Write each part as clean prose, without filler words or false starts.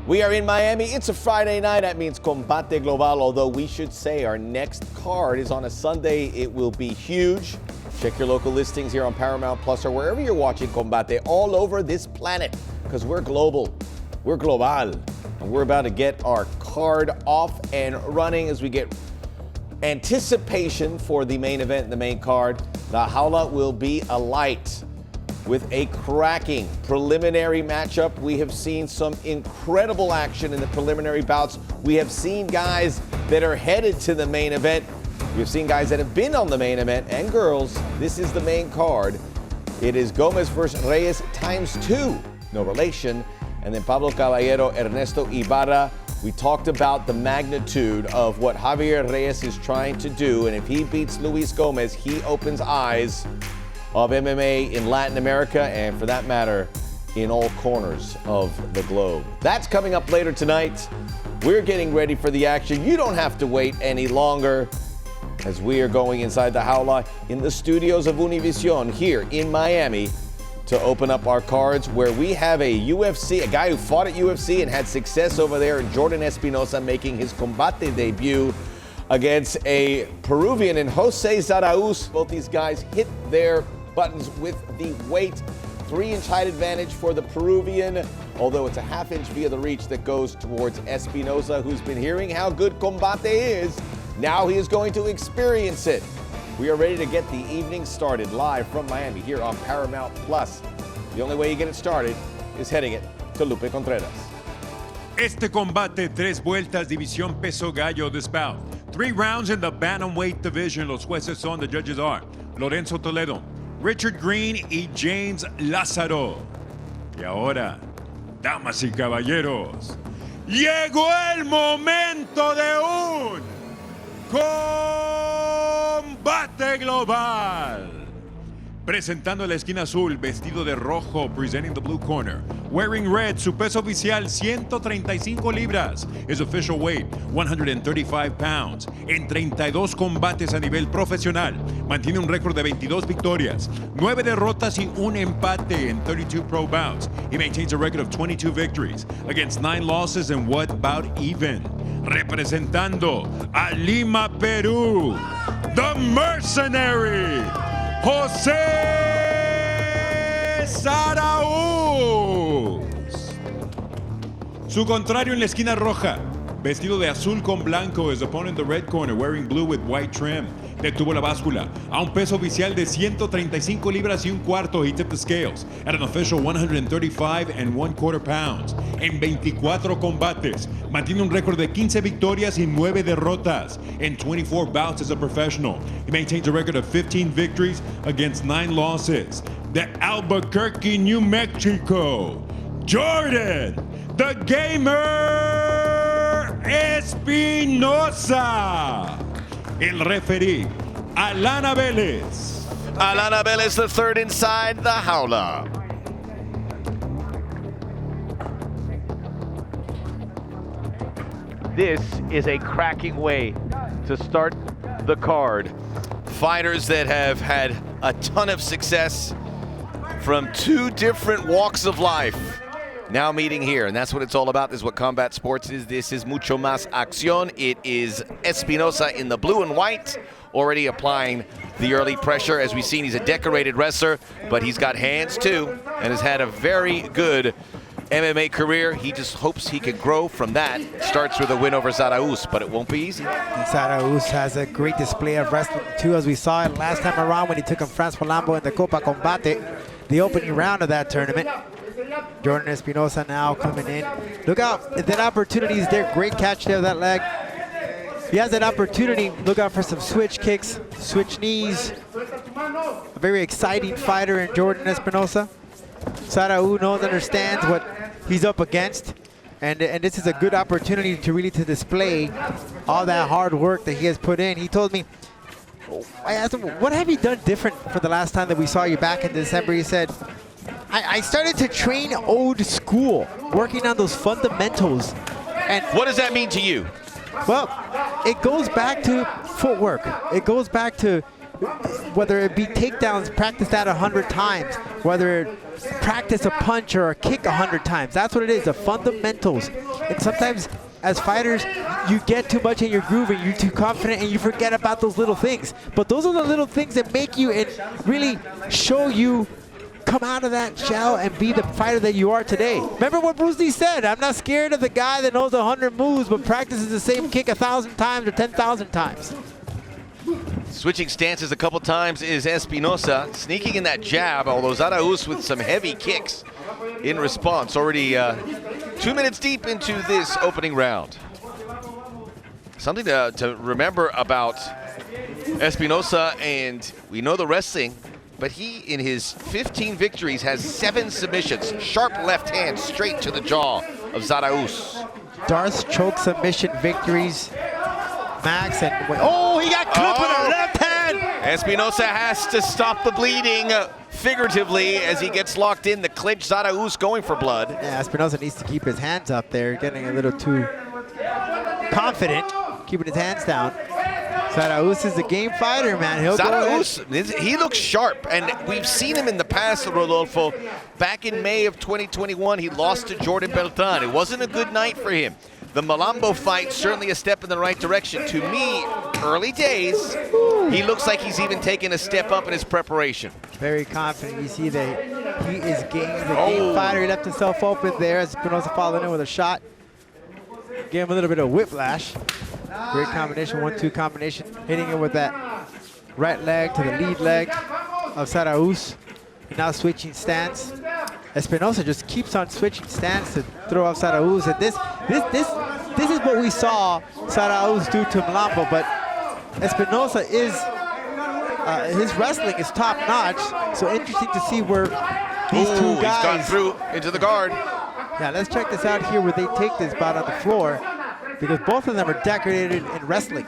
We are in Miami. It's a Friday night. That means Combate Global, although we should say our next card is on a Sunday. It will be huge. Check your local listings here on Paramount Plus or wherever you're watching Combate all over this planet, because we're global. We're global. And we're about to get our card off and running as we get anticipation for the main event, the main card. The Jaula will be alight with a cracking preliminary matchup. We have seen some incredible action in the preliminary bouts. We have seen guys that are headed to the main event. We've seen guys that have been on the main event, and girls. This is the main card. It is Gomez versus Reyes ×2, no relation. And then Pablo, Caballero, Ernesto, Ibarra. We talked about the magnitude of what Javier Reyes is trying to do, and if he beats Luis Gomez, he opens eyes of MMA in Latin America, and for that matter, in all corners of the globe. That's coming up later tonight. We're getting ready for the action. You don't have to wait any longer as we are going inside the Jaula in the studios of Univision here in Miami to open up our cards, where we have a guy who fought at UFC and had success over there, Jordan Espinosa, making his Combate debut against a Peruvian in Jose Zarauz. Both these guys hit their buttons with the weight. 3-inch height advantage for the Peruvian, although it's a half-inch via the reach that goes towards Espinosa, who's been hearing how good Combate is. Now he is going to experience it. We are ready to get the evening started live from Miami here on Paramount Plus. The only way you get it started is heading it to Lupe Contreras. Este combate, 3 vueltas, división peso gallo this bout. 3 rounds in the bantamweight division. Los jueces son, the judges are Lorenzo Toledo, Richard Green y James Lázaro. Y ahora, damas y caballeros, llegó el momento de un combate global. Presentando la esquina azul, vestido de rojo, presenting the blue corner. Wearing red, su peso oficial 135 libras. His official weight 135 pounds. En 32 combates a nivel profesional. Mantiene un récord de 22 victorias, 9 derrotas y un empate en 32 pro bouts. He maintains a record of 22 victories against 9 losses and 1 bout even. Representando a Lima, Perú, the mercenary, Jose Zarauz. Su contrario en la esquina roja, vestido de azul con blanco, his opponent in the red corner, wearing blue with white trim. Detuvo la báscula a un peso oficial de 135 libras y un cuarto. He tipped the scales at an official 135 and 1/4 pounds. En 24 combates, mantiene un récord de 15 victorias y 9 derrotas. In 24 bouts as a professional, he maintains a record of 15 victories against 9 losses. De Albuquerque, New Mexico, Jordan, the Gamer Espinosa. El referee, Alana Vélez. Alana Vélez, the third inside the Jaula. This is a cracking way to start the card. Fighters that have had a ton of success from 2 different walks of life now meeting here, and that's what it's all about. This is what combat sports is. This is mucho más acción. It is Espinosa in the blue and white, already applying the early pressure. As we've seen, he's a decorated wrestler, but he's got hands too, and has had a very good MMA career. He just hopes he can grow from that. Starts with a win over Zarauz, but it won't be easy. And Zarauz has a great display of wrestling too, as we saw it last time around when he took on Franz Polambo in the Copa Combate, the opening round of that tournament. Jordan Espinosa now coming in. Look out, that opportunity is there. Great catch there of that leg. He has that opportunity. Look out for some switch kicks, switch knees. A very exciting fighter in Jordan Espinosa. Zarauz knows, understands what he's up against. And this is a good opportunity to really display all that hard work that he has put in. He told me, I asked him, what have you done different for the last time that we saw you back in December? He said, I started to train old school, working on those fundamentals. And what does that mean to you? Well, it goes back to footwork. It goes back to whether it be takedowns, practice that 100 times, whether practice a punch or a kick 100 times. That's what it is, the fundamentals. And sometimes as fighters, you get too much in your groove and you're too confident and you forget about those little things. But those are the little things that make you and really show you come out of that shell and be the fighter that you are today. Remember what Bruce Lee said, I'm not scared of the guy that knows 100 moves but practices the same kick 1,000 times or 10,000 times. Switching stances a couple times is Espinosa, sneaking in that jab, although Zarauz with some heavy kicks in response. Already 2 minutes deep into this opening round. Something to remember about Espinosa, and we know the wrestling, but he, in his 15 victories, has 7 submissions. Sharp left hand straight to the jaw of Zarauz. Darth's choke submission victories. Max and oh, he got clipped with a left hand. Espinosa has to stop the bleeding figuratively as he gets locked in the clinch. Zarauz going for blood. Yeah, Espinosa needs to keep his hands up there, getting a little too confident, keeping his hands down. Zarauz is a game fighter, man. He'll Zarauz, he looks sharp, and we've seen him in the past, Rodolfo. Back in May of 2021, he lost to Jordan Beltran. It wasn't a good night for him. The Malambo fight, certainly a step in the right direction. To me, early days, he looks like he's even taken a step up in his preparation. Very confident. You see that he is game fighter. He left himself open there as Espinosa followed in with a shot. Gave him a little bit of whiplash. Great combination, 1-2 combination. Hitting it with that right leg to the lead leg of Zarauz. Now switching stance. Espinosa just keeps on switching stance to throw off Zarauz. And this is what we saw Zarauz do to Malambo, but Espinosa is, his wrestling is top notch. So interesting to see where these two guys. He's gone through into the guard. Yeah, let's check this out here where they take this bout on the floor, because both of them are decorated in wrestling.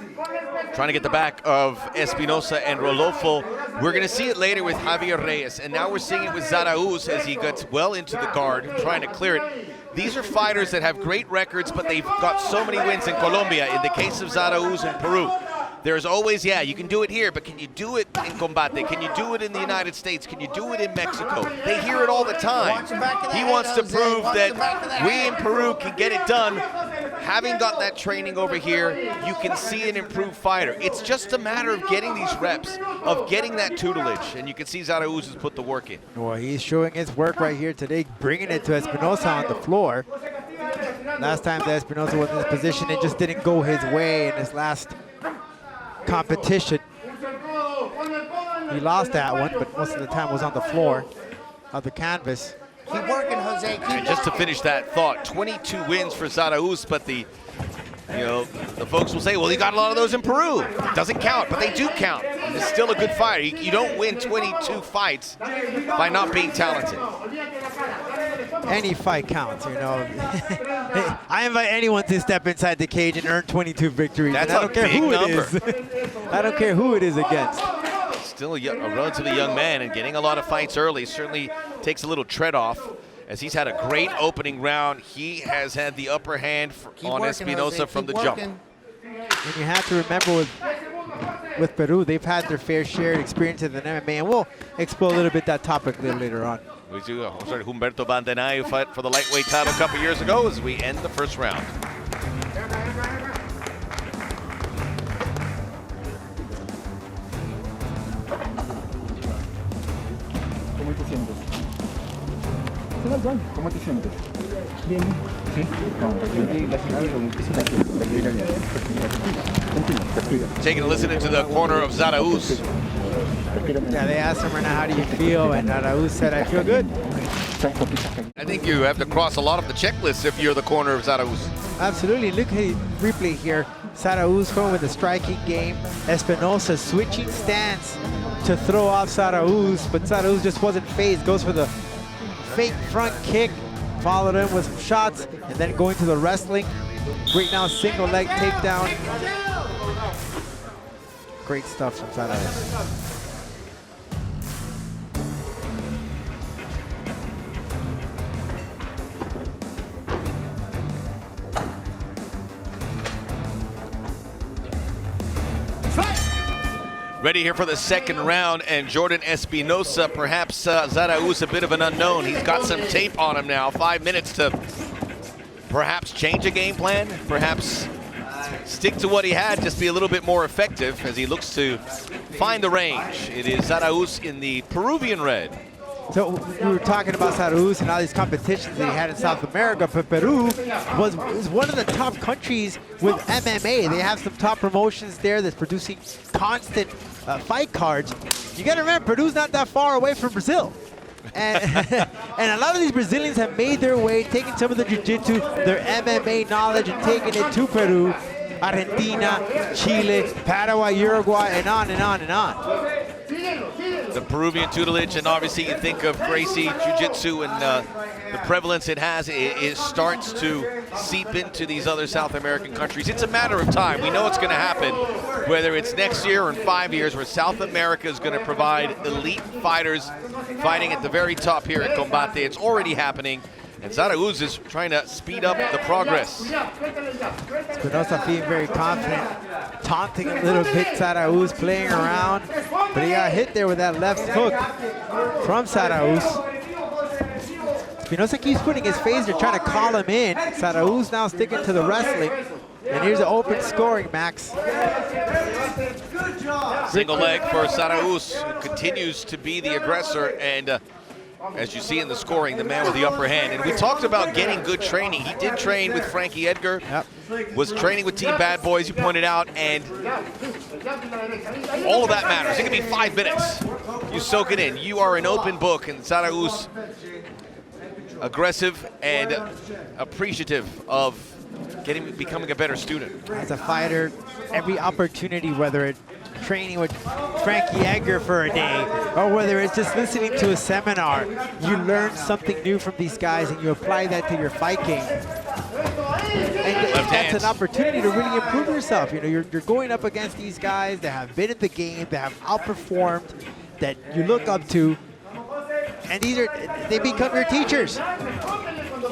Trying to get the back of Espinosa and Rodolfo. We're going to see it later with Javier Reyes, and now we're seeing it with Zarauz as he gets well into the guard, trying to clear it. These are fighters that have great records, but they've got so many wins in Colombia. In the case of Zarauz in Peru, there's always, yeah, you can do it here, but can you do it in Combate? Can you do it in the United States? Can you do it in Mexico? They hear it all the time. He wants to prove that we in Peru can get it done. Having got that training over here, you can see an improved fighter. It's just a matter of getting these reps, of getting that tutelage, and you can see Zarauz has put the work in. Well, he's showing his work right here today, bringing it to Espinosa on the floor. Last time that Espinosa was in this position, it just didn't go his way in his last competition. He lost that one, but most of the time was on the floor of the canvas. Keep working, Jose. And just to finish that thought, 22 wins for Zarauz, but the folks will say, well, he got a lot of those in Peru. It doesn't count, but they do count. He's still a good fighter. You don't win 22 fights by not being talented. Any fight counts, you know. I invite anyone to step inside the cage and earn 22 victories. That's I don't care who it is. I don't care who it is against. Still a relatively young man, and getting a lot of fights early certainly takes a little tread off, as he's had a great opening round. He has had the upper hand on Espinosa from the jump. And you have to remember with Peru, they've had their fair share of experiences in MMA, and we'll explore a little bit that topic a little later on. We do. Humberto Bandenay, who fought for the lightweight title a couple years ago, as we end the first round. ¿Cómo te sientes? Bien. ¿Sí? Taking a listen into the corner of Zarauz. Yeah, they asked him right now, how do you feel? And Zarauz said, I feel good. I think you have to cross a lot of the checklists if you're the corner of Zarauz. Absolutely. Look at the replay here. Zarauz going with the striking game. Espinosa switching stance to throw off Zarauz, but Zarauz just wasn't phased. Goes for the fake front kick, followed in with some shots, and then going to the wrestling. Great now single leg takedown. Great stuff from Zarauz. Ready here for the second round, and Jordan Espinosa, perhaps Zarauz a bit of an unknown. He's got some tape on him now. 5 minutes to perhaps change a game plan, perhaps stick to what he had, just be a little bit more effective as he looks to find the range. It is Zarauz in the Peruvian red. So we were talking about Zarauz and all these competitions that he had in South America, but Peru is one of the top countries with MMA. They have some top promotions there that's producing constant fight cards. You got to remember, Peru's not that far away from Brazil. And, and a lot of these Brazilians have made their way, taking some of the jiu-jitsu, their MMA knowledge, and taking it to Peru, Argentina, Chile, Paraguay, Uruguay, and on and on and on. The Peruvian tutelage, and obviously you think of Gracie Jiu-Jitsu and the prevalence it has, it starts to seep into these other South American countries. It's a matter of time. We know it's going to happen, whether it's next year or in 5 years, where South America is going to provide elite fighters fighting at the very top here at Combate. It's already happening, and Zarauz is trying to speed up the progress. Espinosa feeling very confident, taunting a little bit Zarauz, playing around, but he got hit there with that left hook from Zarauz. Espinosa keeps putting his phaser, trying to call him in. Zarauz now sticking to the wrestling. And here's an open scoring, Max. Single leg for Zarauz, who continues to be the aggressor, and as you see in the scoring, the man with the upper hand. And we talked about getting good training. He did train with Frankie Edgar, was training with Team Bad Boys, you pointed out, and all of that matters. It can be 5 minutes. You soak it in. You are an open book, and Zarauz, aggressive and appreciative of becoming a better student. As a fighter, every opportunity, whether it's training with Frankie Edgar for a day, or whether it's just listening to a seminar, you learn something new from these guys and you apply that to your fight game. And that's an opportunity to really improve yourself. You know, you're going up against these guys that have been in the game, that have outperformed, that you look up to, and they become your teachers.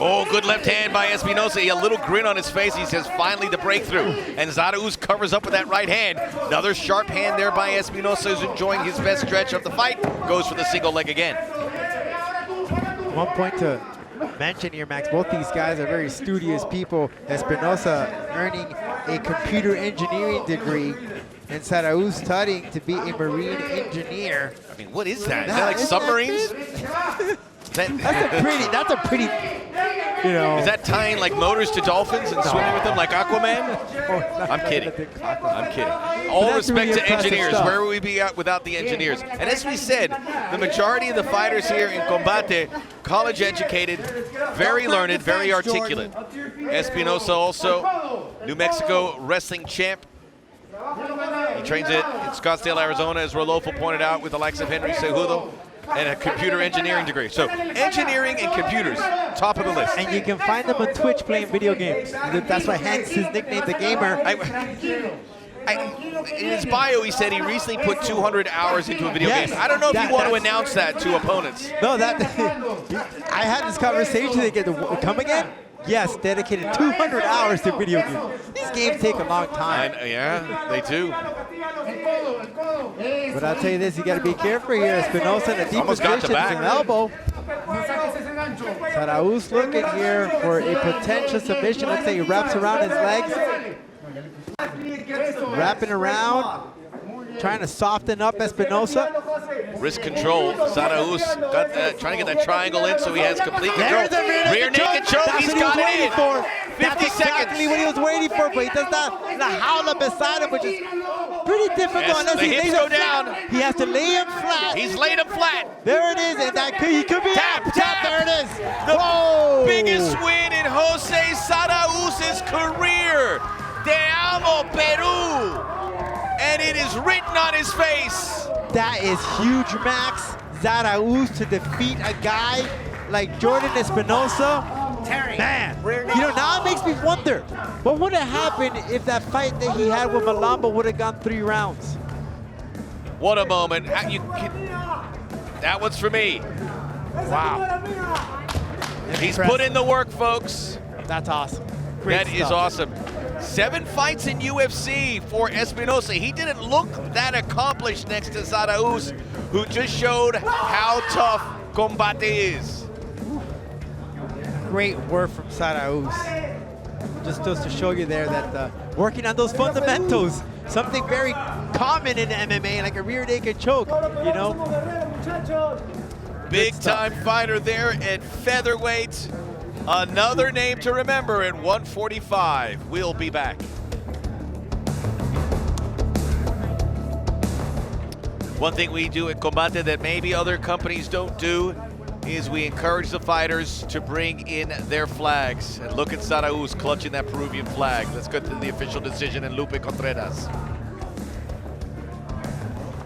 Oh, good left hand by Espinosa. A little grin on his face. He says, finally the breakthrough. And Zarauz covers up with that right hand. Another sharp hand there by Espinosa, who's enjoying his best stretch of the fight. Goes for the single leg again. One point to mention here, Max, both these guys are very studious people. Espinosa earning a computer engineering degree, and Zarauz studying to be a marine engineer. I mean, what is that? Is that like submarines? That's a pretty, you know. Is that tying like motors to dolphins and swimming with them like Aquaman? I'm kidding. I'm kidding. All respect to engineers. Where would we be at without the engineers? And as we said, the majority of the fighters here in Combate, college educated, very learned, very articulate. Espinosa also, New Mexico wrestling champ. He trains in Scottsdale, Arizona, as Rodolfo pointed out, with the likes of Henry Cejudo, and a computer engineering degree. So engineering and computers, top of the list. And you can find them on Twitch playing video games. That's why hence his nickname, The Gamer. In his bio, he said he recently put 200 hours into a video game. I don't know if you want to announce that to opponents. No, I had this conversation again. Come again? Yes, dedicated 200 hours to video games. These games take a long time. Yeah, they do. But I'll tell you this, you got to be careful here. Espinosa in a deep position, with an elbow. Zarauz looking here for a potential submission. Looks like he wraps around his legs. Wrapping around, trying to soften up Espinosa. Wrist control. Zarauz trying to get that triangle in so he has complete control. Rear naked choke. He's got it in. 50 That's exactly what he was waiting for, but he does not. And a howler beside him, which is pretty difficult. Yes, the hips go down. He has to lay him flat. He's laid him flat. There it is, and he could be tap. There it is. The biggest win in Jose Zarauz's career. Te amo, Peru. And it is written on his face. That is huge, Max. Zarauz to defeat a guy like Jordan Espinosa. Man, you know, now it makes me wonder, what would have happened if that fight that he had with Malamba would have gone 3 rounds? What a moment. That one's for me. Wow. He's put in the work, folks. That's awesome. Great That is awesome. 7 fights in UFC for Espinosa. He didn't look that accomplished next to Zarauz, who just showed how tough Combate is. Great work from Zarauz. just goes to show you there that working on those fundamentals, something very common in MMA, like a rear naked choke, you know. Big time fighter there at featherweight. Another name to remember at 145. We'll be back. One thing we do at Combate that maybe other companies don't do is we encourage the fighters to bring in their flags. And look at Zarauz clutching that Peruvian flag. Let's go to the official decision in Lupe Contreras.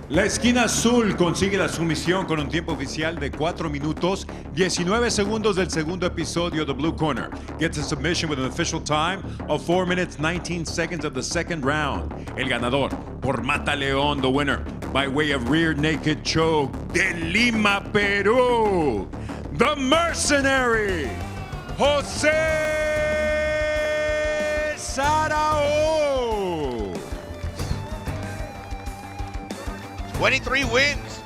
La esquina azul consigue la sumisión con un tiempo oficial de 4 minutos 19 segundos del segundo episodio. The blue corner gets a submission with an official time of 4 minutes 19 seconds of the second round. El ganador por Mata León, the winner by way of rear naked choke de Lima, Peru, the mercenary, José Zarauz. 23 wins.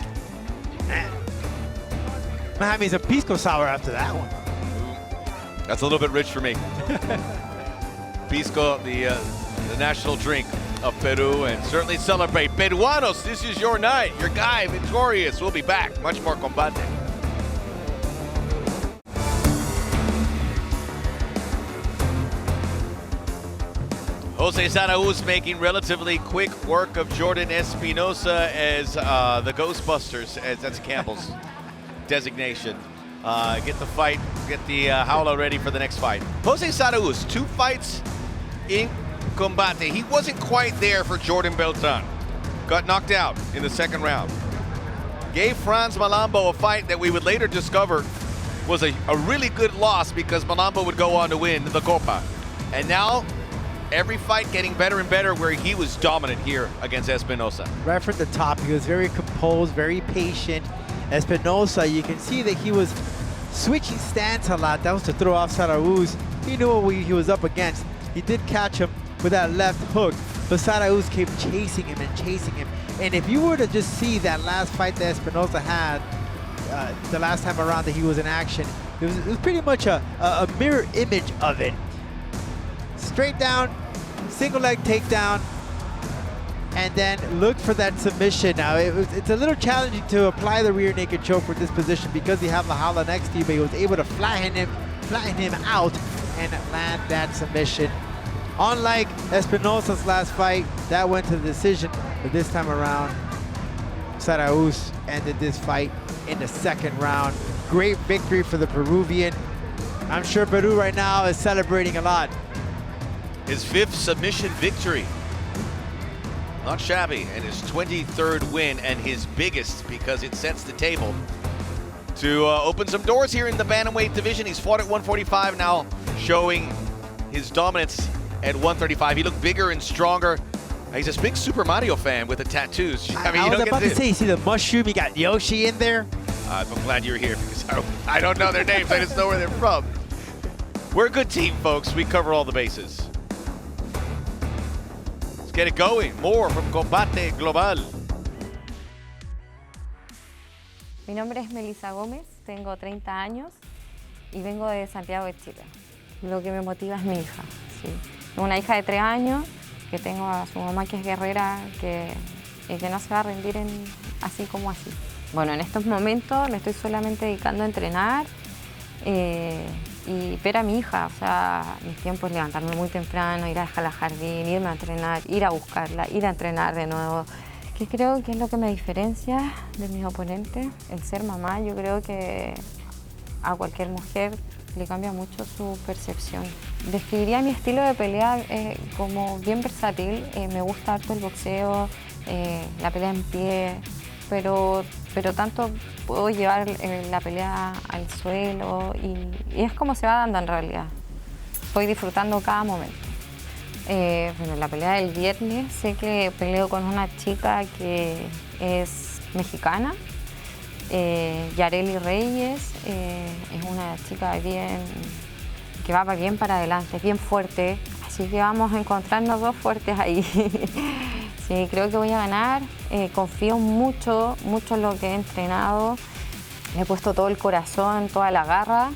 Miami's a pisco sour after that one. That's a little bit rich for me. Pisco, the national drink of Peru, and certainly celebrate. Peruanos, this is your night. Your guy, victorious. We'll be back. Much more Combate. Jose Zarauz making relatively quick work of Jordan Espinosa as the Ghostbusters, as that's Campbell's designation. Get the fight, get the Jaula ready for the next fight. Jose Zarauz, 2 fights in Combate. He wasn't quite there for Jordan Beltran. Got knocked out in the second round. Gave Franz Malambo a fight that we would later discover was a really good loss because Malambo would go on to win the Copa. And now, every fight getting better and better where he was dominant here against Espinosa. Right from the top, he was very composed, very patient. Espinosa, you can see that he was switching stance a lot. That was to throw off Zarauz. He knew what he was up against. He did catch him with that left hook, but Zarauz kept chasing him and chasing him. And if you were to just see that last fight that Espinosa had, the last time around that he was in action, it was pretty much a mirror image of it. Straight down, single leg takedown, and then look for that submission. Now, it's a little challenging to apply the rear naked choke for this position because you have the Jaula next to you, but he was able to flatten him out and land that submission. Unlike Espinosa's last fight, that went to the decision, but this time around, Zarauz ended this fight in the second round. Great victory for the Peruvian. I'm sure Peru right now is celebrating a lot. His 5th submission victory. Not shabby, and his 23rd win, and his biggest because it sets the table to open some doors here in the bantamweight division. He's fought at 145 now, showing his dominance at 135. He looked bigger and stronger. He's a big Super Mario fan with the tattoos. I mean, I was about to say, you see the mushroom, you got Yoshi in there. I'm glad you're here because I don't know their names, I just know where they're from. We're a good team, folks. We cover all the bases. Let's get it going. More from Combate Global. Mi nombre es Melissa Gómez, tengo 30 años y vengo de Santiago de Chile. Lo que me motiva es mi hija. ¿Sí? Tengo una hija de 3 años, que tengo a su mamá que es guerrera, que no se va a rendir así como así. Bueno, en estos momentos me estoy solamente dedicando a entrenar y ver a mi hija. O sea, mis tiempos es levantarme muy temprano, ir a dejarla al jardín, irme a entrenar, ir a buscarla, ir a entrenar de nuevo. Que creo que es lo que me diferencia de mis oponentes. El ser mamá, yo creo que a cualquier mujer le cambia mucho su percepción. Describiría mi estilo de pelea como bien versátil. Me gusta harto el boxeo, la pelea en pie, pero tanto puedo llevar la pelea al suelo y es como se va dando en realidad. Estoy disfrutando cada momento. Bueno, la pelea del viernes, sé que peleo con una chica que es mexicana, Jharely Reyes, es una chica que va bien para adelante, bien fuerte, así que vamos a encontrarnos dos fuertes ahí. Sí, creo que voy a ganar, confío mucho en lo que he entrenado, le he puesto todo el corazón, toda la garra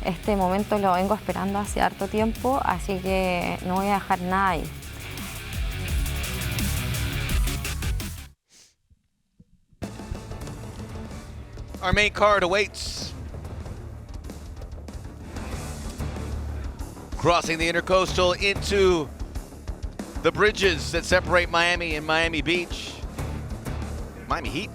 Este momento lo vengo esperando hace harto tiempo, así que no voy a dejar nada ahí. Our main card awaits. Crossing the intercoastal into the bridges that separate Miami and Miami Beach. Miami Heat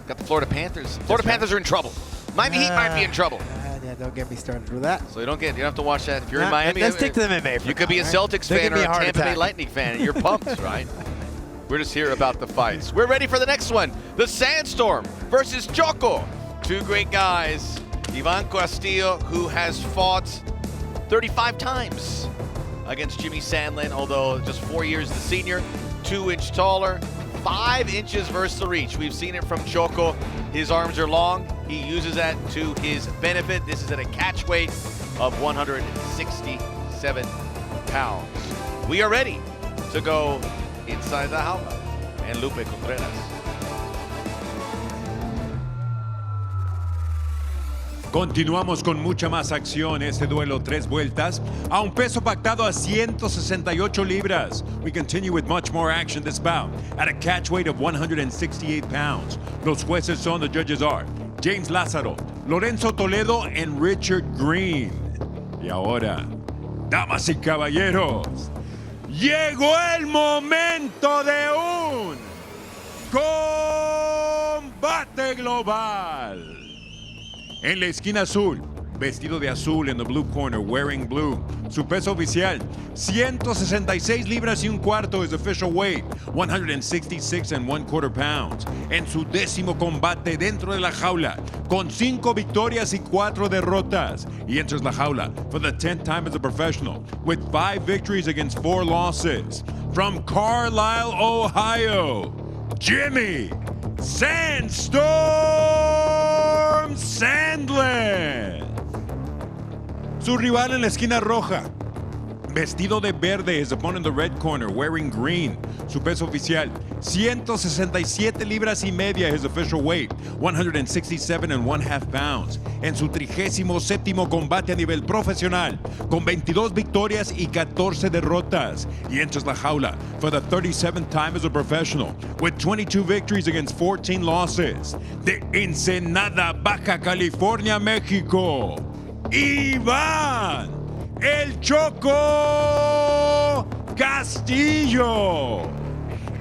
got the Florida Panthers. Florida Panthers are in trouble. Miami Heat might be in trouble. Yeah, don't get me started with that. So you don't have to watch that. If you're in Miami, let's stick to the MMA. You could be a Celtics fan or a Tampa Bay Lightning fan. And you're pumped, right? We're just here about the fights. We're ready for the next one. The Sandstorm versus Choco. Two great guys. Ivan Castillo, who has fought 35 times against Jimmy Sandlin, although just 4 years the senior, 2 inch taller, 5 inches versatile reach. We've seen it from Choco. His arms are long. He uses that to his benefit. This is at a catch weight of 167 pounds. We are ready to go inside the jaula. And Lupe Contreras. Continuamos con mucha más acción. Este duelo 3 vueltas a un peso pactado a 168 libras. We continue with much more action this bout at a catch weight of 168 pounds. Los jueces son, the judges are James Lázaro, Lorenzo Toledo, and Richard Green. Y ahora, damas y caballeros, llegó el momento de un combate global. En la esquina azul, vestido de azul in the blue corner, wearing blue. Su peso oficial, 166 libras y un cuarto, his official weight, 166 and 1/4 pounds. En su 10º combate dentro de la jaula, con 5 victorias y 4 derrotas. He enters la jaula for the 10th time as a professional, with 5 victories against 4 losses. From Carlisle, Ohio, Jimmy Sandstorm Sandlin. Su rival en la esquina roja, vestido de verde, his opponent in the red corner, wearing green. Su peso oficial, 167 libras y media, his official weight, 167 and 1/2 pounds. En su 37º combate a nivel profesional, con 22 victorias y 14 derrotas. He enters la jaula for the 37th time as a professional, with 22 victories against 14 losses. De Ensenada, Baja California, México, Iván El Choco Castillo.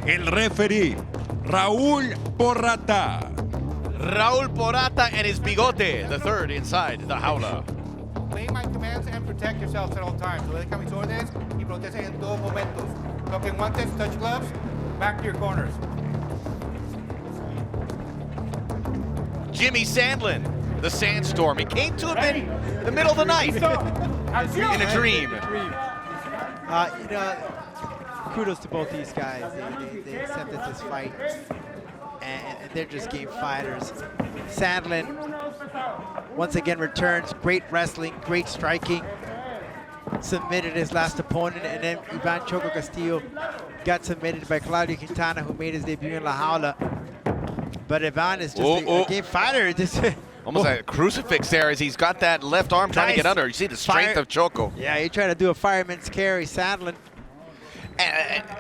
El referee, Raúl Porrata. Raúl Porrata and his bigote, the third inside the jaula. Obey my commands and protect yourselves at all times. Obedezca mis órdenes y protege en todos momentos. Toquen guantes, touch gloves, back to your corners. Jimmy Sandlin, the Sandstorm. He came to him in the middle of the night in a dream. Kudos to both these guys. They accepted this fight, and they're just game fighters. Sandlin once again returns. Great wrestling, great striking. Submitted his last opponent, and then Ivan Choco Castillo got submitted by Claudio Quintana, who made his debut in La Jaula. But Ivan is just a game fighter. Almost like a crucifix there as he's got that left arm trying to get under. You see the strength of Choco. Yeah, he tried to do a fireman's carry, Sandlin.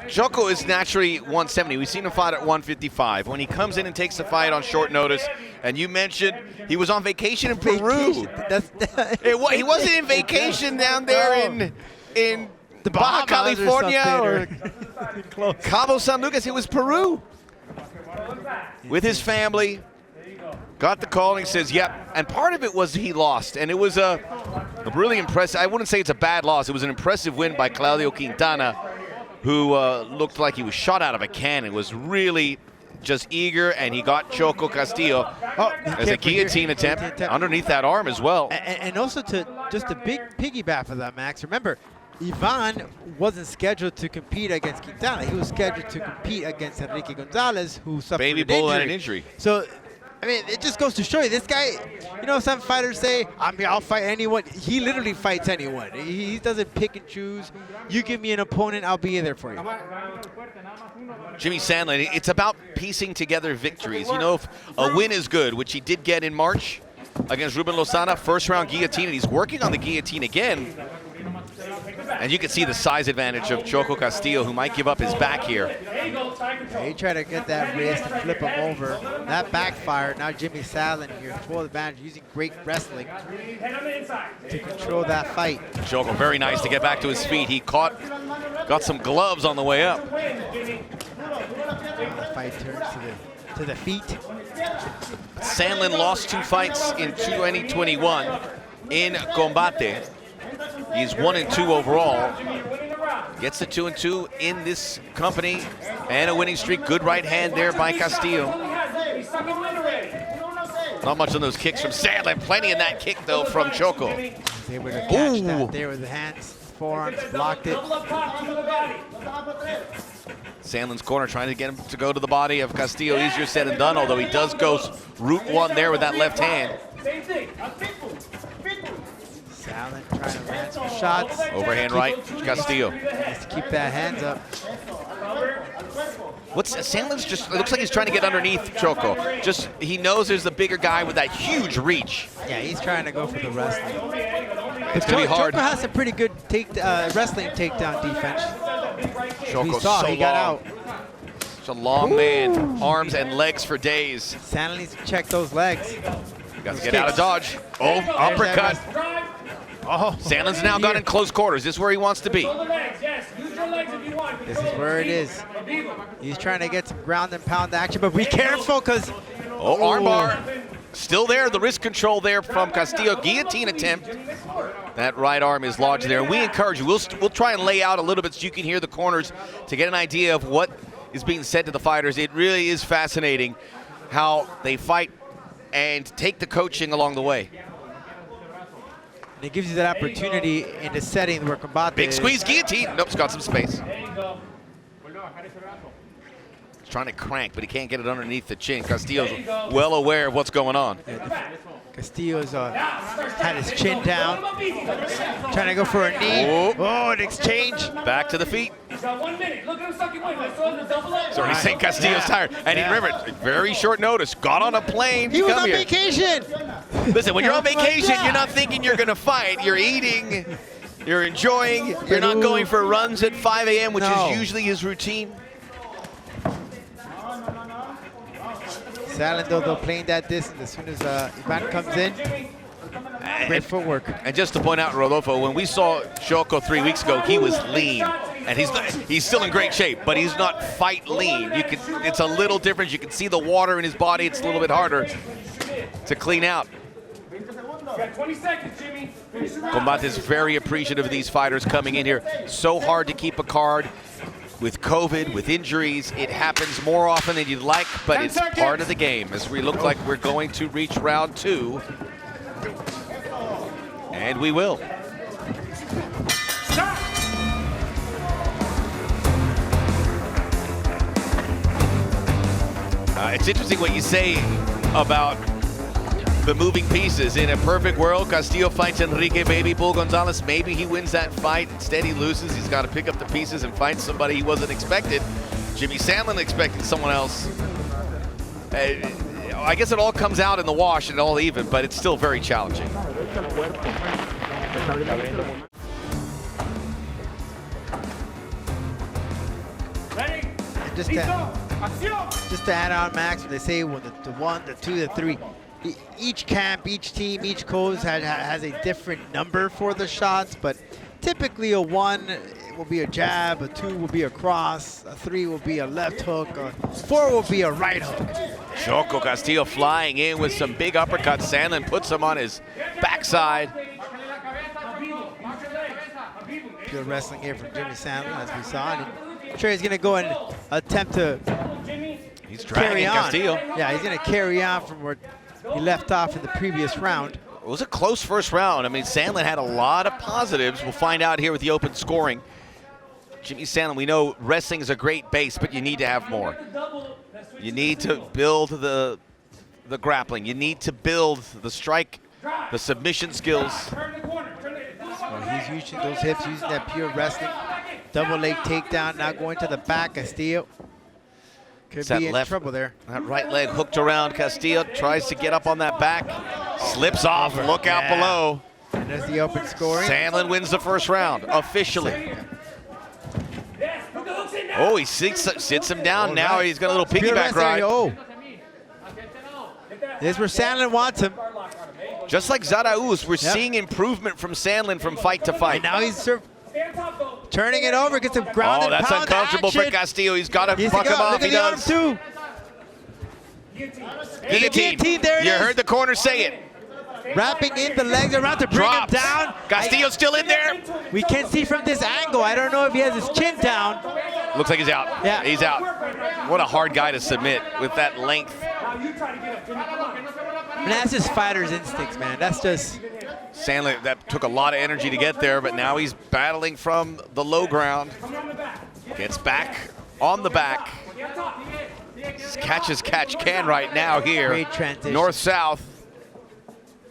Choco is naturally 170. We've seen him fight at 155. When he comes in and takes the fight on short notice, and you mentioned he was on vacation in Peru. He wasn't in vacation down there in the Baja California or Cabo San Lucas. It was Peru with his family. Got the call and he says, yep. And part of it was he lost. And it was a really impressive, I wouldn't say it's a bad loss. It was an impressive win by Claudio Quintana, who looked like he was shot out of a cannon. Was really just eager, and he got Choco Castillo as a guillotine attempt underneath that arm as well. And also to just a big piggyback for that, Max. Remember, Ivan wasn't scheduled to compete against Quintana. He was scheduled to compete against Enrique Gonzalez, who suffered Baby bull had an injury. So, I mean, it just goes to show you, this guy, you know, some fighters say, I'll fight anyone. He literally fights anyone. He doesn't pick and choose. You give me an opponent, I'll be there for you. Jimmy Sandlin, it's about piecing together victories. You know, if a win is good, which he did get in March, against Ruben Lozana, first round guillotine, and he's working on the guillotine again. And you can see the size advantage of Choco Castillo, who might give up his back here. Yeah, he tried to get that wrist and flip him over. That backfired. Now Jimmy Sandlin here, full advantage, using great wrestling to control that fight. Choco very nice to get back to his feet. He got some gloves on the way up. The fight turns to the feet. Sandlin lost 2 fights in 2021 in Combate. He's 1-2 overall. Gets the 2-2 in this company and a winning streak. Good right hand there by Castillo. Not much on those kicks from Sandlin. Plenty in that kick though from Choco. He's able to catch that there with the hands, forearms, blocked it. Sandlin's corner trying to get him to go to the body of Castillo. Easier said than done, although he does go route one there with that left hand. Sandlin trying to land some shots. Overhand right, Castillo. Has to keep that hands up. Sandlin's just, it looks like he's trying to get underneath Choco. Just, he knows there's the bigger guy with that huge reach. Yeah, he's trying to go for the wrestling. It's going to be hard. Choco has a pretty good wrestling takedown defense. Choco's We saw so he got long. out. It's a long man, arms and legs for days. Sandlin needs to check those legs. Got to get out of dodge. Oh, uppercut. Oh, Sandlin's now got in close quarters. This is where he wants to be. This is where it is. He's trying to get some ground and pound action, but be careful because... Oh, armbar. Still there, the wrist control there from Castillo. Guillotine attempt. That right arm is lodged there. And we encourage you, we'll try and lay out a little bit so you can hear the corners to get an idea of what is being said to the fighters. It really is fascinating how they fight and take the coaching along the way. And it gives you that opportunity in the setting where Combate Big squeeze, guillotine. Nope, it's got some space. He's trying to crank, but he can't get it underneath the chin. Castillo's well aware of what's going on. Castillo's had his chin down, trying to go for a knee. Oh, an exchange. Back to the feet. So he's saying Castillo's tired. And he, remember, very short notice, got on a plane. He was come on here. vacation. Listen, when you're on vacation, you're not thinking you're going to fight. You're eating, you're enjoying, you're not going for runs at 5 a.m., which is usually his routine. Sandlin, though, playing that distance as soon as Ivan comes in. Great footwork. And just to point out, Rodolfo, when we saw Choco 3 weeks ago, he was lean. And he's still in great shape, but he's not fight lean. It's a little different. You can see the water in his body. It's a little bit harder to clean out. Combate is very appreciative of these fighters coming in here. So hard to keep a card. With COVID, with injuries, it happens more often than you'd like, but it's part of the game as we look like we're going to reach round 2. And we will. It's interesting what you say about the moving pieces. In a perfect world, Castillo fights Enrique Baby Bull Gonzalez. Maybe he wins that fight. Instead, he loses. He's got to pick up the pieces and fight somebody he wasn't expected. Jimmy Sandlin expecting someone else. I guess it all comes out in the wash and all even, but it's still very challenging. And just to add on, Max, when they say when the 1, the 2, the 3, each camp, each team, each coach has a different number for the shots, but typically a 1 will be a jab, a 2 will be a cross, a 3 will be a left hook, a 4 will be a right hook. Choco Castillo flying in with some big uppercuts. Sandlin puts him on his backside. Pure wrestling here from Jimmy Sandlin, as we saw. And I'm sure he's going to go and attempt to carry on. Castillo. Yeah, he's going to carry on from where he left off in the previous round. It was a close first round. I mean, Sandlin had a lot of positives. We'll find out here with the open scoring. Jimmy Sandlin, we know wrestling is a great base, but you need to have more. You need to build the grappling. You need to build the strike, the submission skills. Well, he's using those hips, using that pure wrestling. Double leg takedown, now going to the back. Castillo could be in trouble there. That right leg hooked around Castillo, tries to get up on that back. Slips off. Look out below. And there's the open scoring. Sandlin wins the first round, officially. Oh, he sits him down. Now he's got a little piggyback ride. Oh. This is where Sandlin wants him. Just like Zarauz, we're seeing improvement from Sandlin from fight to fight. And now he's turning it over, gets him grounded. Oh, that's uncomfortable for Castillo. He's got to fuck him off. He does. Too. Guillotine. There it You is. heard the corner say it. Wrapping in the legs around to bring him down. Castillo's still in there. We can't see from this angle. I don't know if he has his chin down. Looks like he's out. Yeah. He's out. What a hard guy to submit with that length. And that's just fighter's instincts, man. That's just... Sandlin, that took a lot of energy to get there, but now he's battling from the low ground. Gets back on the back. Catch as catch can right now here. Great transition. North-south.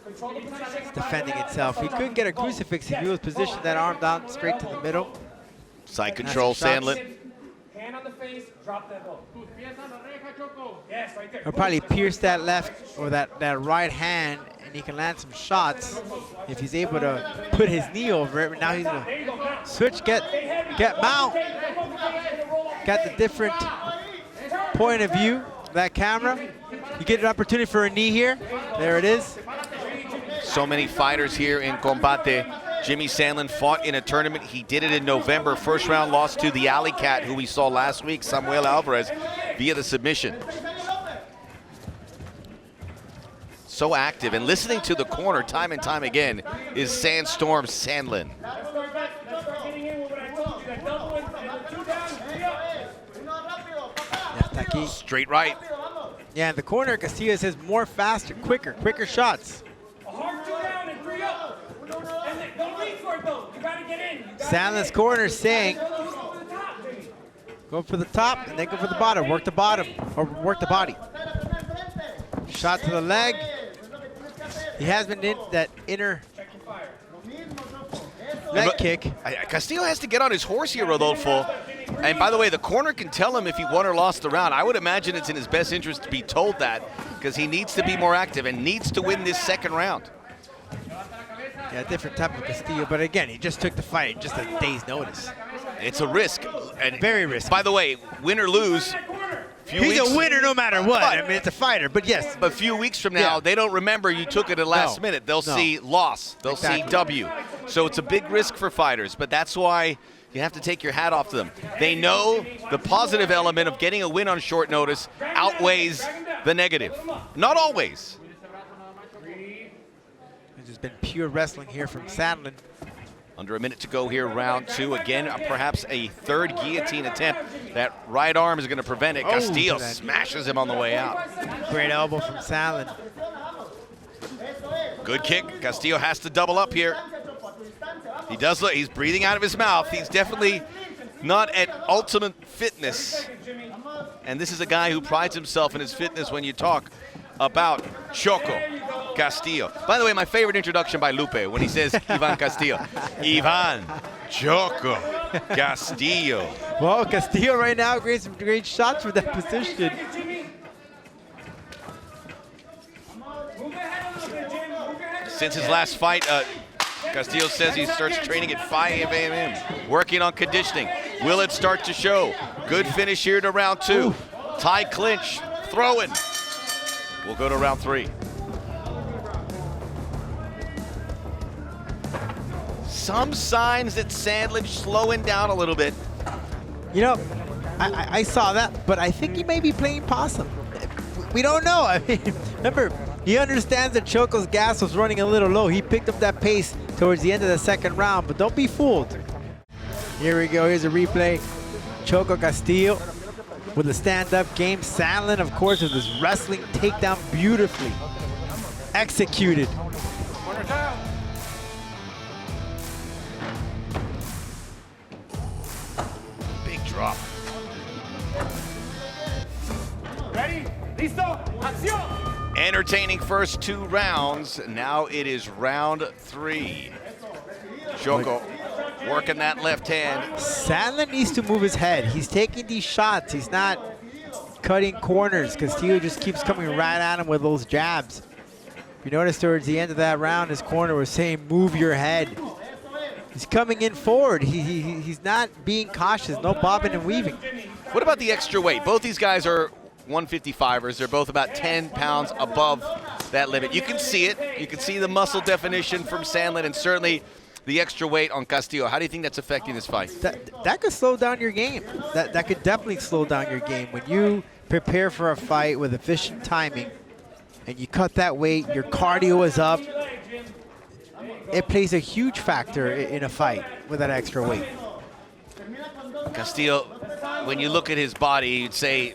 It's defending itself. He could get a crucifix if he was positioned that arm down straight to the middle. Side control, Sandlin. Hand on the face, drop that ball. Yes, right there. He'll probably pierce that left or that right hand, and he can land some shots if he's able to put his knee over it. But now he's gonna switch, get mount. Got the different point of view of that camera. You get an opportunity for a knee here. There it is. So many fighters here in Combate. Jimmy Sandlin fought in a tournament. He did it in November. First round loss to the Alley Cat, who we saw last week, Samuel Alvarez, via the submission. So active, and listening to the corner time and time again is Sandstorm Sandlin. Straight right. Yeah, in the corner, Castillo says more faster, quicker shots. Sandlin's corner saying, go for the top and then go for the bottom. Work the bottom, or work the body. Shot to the leg. He has been in that inner leg kick. Castillo has to get on his horse here, Rodolfo. And by the way, the corner can tell him if he won or lost the round. I would imagine it's in his best interest to be told that, because he needs to be more active and needs to win this second round. Yeah, different type of Castillo, but again, he just took the fight, just a day's notice. It's a risk. And very risky. By the way, win or lose, he's a winner no matter what. I mean, it's a fighter, but yes. A few weeks from now, they don't remember you took it at last minute. They'll see loss. They'll see W. So it's a big risk for fighters, but that's why you have to take your hat off to them. They know the positive element of getting a win on short notice outweighs the negative. Not always. It's just been pure wrestling here from Sandlin. Under a minute to go here, round two. Again, perhaps a third guillotine attempt. That right arm is going to prevent it. Castillo smashes him on the way out. Great elbow from Sandlin. Good kick. Castillo has to double up here. He does look, he's breathing out of his mouth. He's definitely not at ultimate fitness. And this is a guy who prides himself in his fitness when you talk about Choco Castillo. By the way, my favorite introduction by Lupe when he says Ivan Castillo. Ivan Choco Castillo. Well, Castillo right now creates some great shots for that position. Since his last fight, Castillo says he starts training at 5 a.m., working on conditioning. Will it start to show? Good finish here to round two. Tie clinch, throwing. We'll go to round three. Some signs that Sandlin's slowing down a little bit. You know, I saw that, but I think he may be playing possum. We don't know. I mean, remember, he understands that Choco's gas was running a little low. He picked up that pace towards the end of the second round, but don't be fooled. Here we go. Here's a replay. Choco Castillo with a stand-up game. Sandlin, of course, with his wrestling takedown beautifully executed. Big drop. Ready? Listo? Acción! Entertaining first two rounds. Now it is round three. Choco working that left hand. Sandlin needs to move his head. He's taking these shots. He's not cutting corners. Castillo just keeps coming right at him with those jabs. If you notice towards the end of that round, his corner was saying, move your head. He's coming in forward. He's not being cautious. No bobbing and weaving. What about the extra weight? Both these guys are 155ers. They're both about 10 pounds above that limit. You can see it. You can see the muscle definition from Sandlin and certainly the extra weight on Castillo. How do you think that's affecting this fight? That could slow down your game. That could definitely slow down your game. When you prepare for a fight with efficient timing and you cut that weight, your cardio is up, it plays a huge factor in a fight with that extra weight. Castillo, when you look at his body, you'd say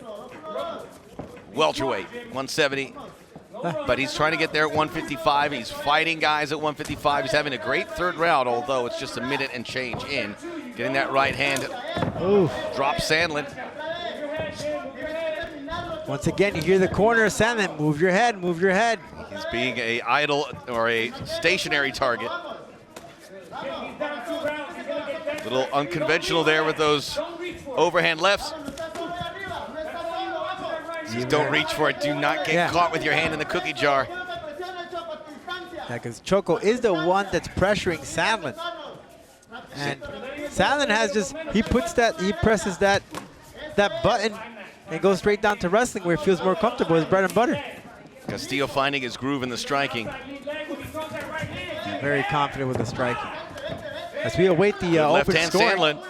welterweight, 170. But he's trying to get there at 155. He's fighting guys at 155. He's having a great third round, although it's just a minute and change in. Getting that right hand. Ooh. Drop Sandlin. Once again, you hear the corner of Sandlin. Move your head, move your head. He's being a idle or a stationary target. A little unconventional there with those overhand lefts. Just don't reach for it. Do not get caught with your hand in the cookie jar. Yeah, because Choco is the one that's pressuring Sandlin. And Sandlin has just, he presses that button and goes straight down to wrestling where he feels more comfortable, his bread and butter. Castillo finding his groove in the striking. Yeah, very confident with the striking. As we await the open scoring. Sandlin.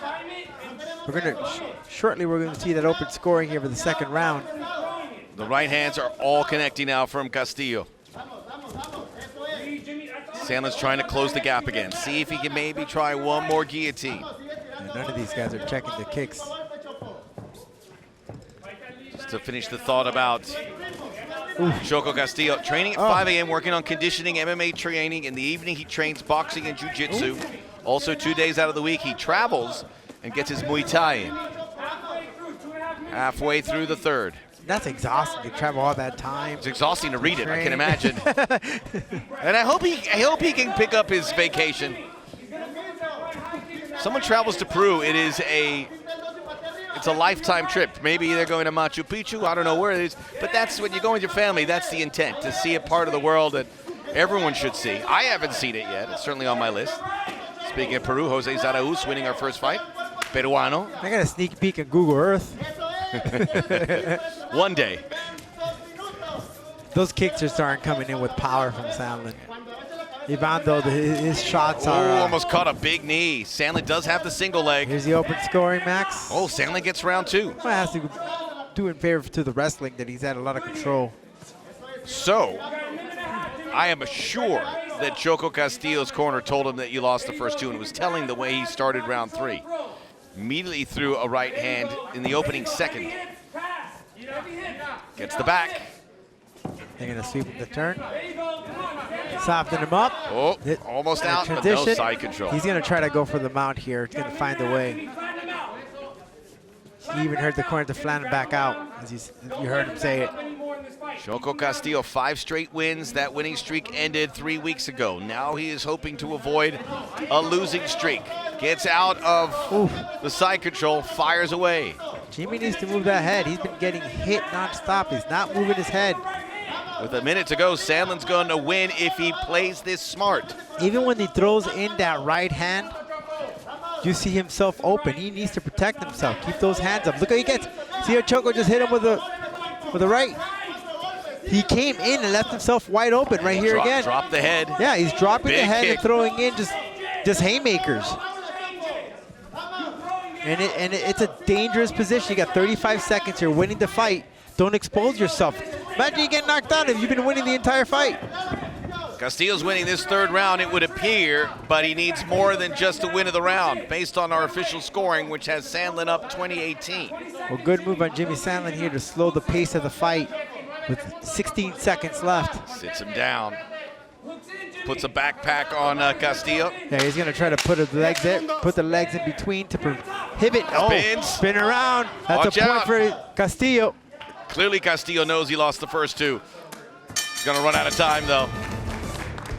We're going to, shortly we're going to see that open scoring here for the second round. The right hands are all connecting now from Castillo. Sandlin's trying to close the gap again. See if he can maybe try one more guillotine. And none of these guys are checking the kicks. Just to finish the thought about Choco Castillo. Training at 5 a.m., working on conditioning, MMA training. In the evening, he trains boxing and jiu-jitsu. Also, 2 days out of the week, he travels and gets his Muay Thai in. Halfway through the third. That's exhausting to travel all that time. It's exhausting to read it, I can imagine. And I hope he can pick up his vacation. Someone travels to Peru, it's a lifetime trip. Maybe they're going to Machu Picchu, I don't know where it is, but that's when you go with your family, that's the intent, to see a part of the world that everyone should see. I haven't seen it yet, it's certainly on my list. Speaking of Peru, Jose Zarauz winning our first fight. Peruano. I got a sneak peek at Google Earth. One day. Those kicks are starting coming in with power from Sandlin. Ivan, though, his shots are... almost caught a big knee. Sandlin does have the single leg. Here's the open scoring, Max. Oh, Sandlin gets round two. Well, has to do in favor to the wrestling that he's had a lot of control. So, I am sure that Choco Castillo's corner told him that you lost the first two and was telling the way he started round three. Immediately threw a right hand in the opening second. Gets the back. They're going to sweep the turn. Soften him up. Oh, almost out, but no side control. He's going to try to go for the mount here. He's going to find a way. He even heard the corner to flatten back out, as you heard him say it. Choco Castillo, 5 straight wins. That winning streak ended 3 weeks ago. Now he is hoping to avoid a losing streak. Gets out of the side control, fires away. Jimmy needs to move that head. He's been getting hit nonstop. He's not moving his head. With a minute to go, Sandlin's going to win if he plays this smart. Even when he throws in that right hand, you see himself open. He needs to protect himself. Keep those hands up. Look how he gets. See how Choco just hit him with the right. He came in and left himself wide open right here again. Drop the head. Yeah, he's dropping the head and throwing in just haymakers. And it's a dangerous position. You got 35 seconds. You're winning the fight. Don't expose yourself. Imagine you get knocked out if you've been winning the entire fight. Castillo's winning this third round, it would appear, but he needs more than just a win of the round, based on our official scoring, which has Sandlin up 20-18. Well, good move by Jimmy Sandlin here to slow the pace of the fight with 16 seconds left. Sits him down. Puts a backpack on Castillo. Yeah, he's going to try to put his legs there, put the legs in between to prohibit. Spin around. That's a point for Castillo. Clearly Castillo knows he lost the first two. He's going to run out of time, though.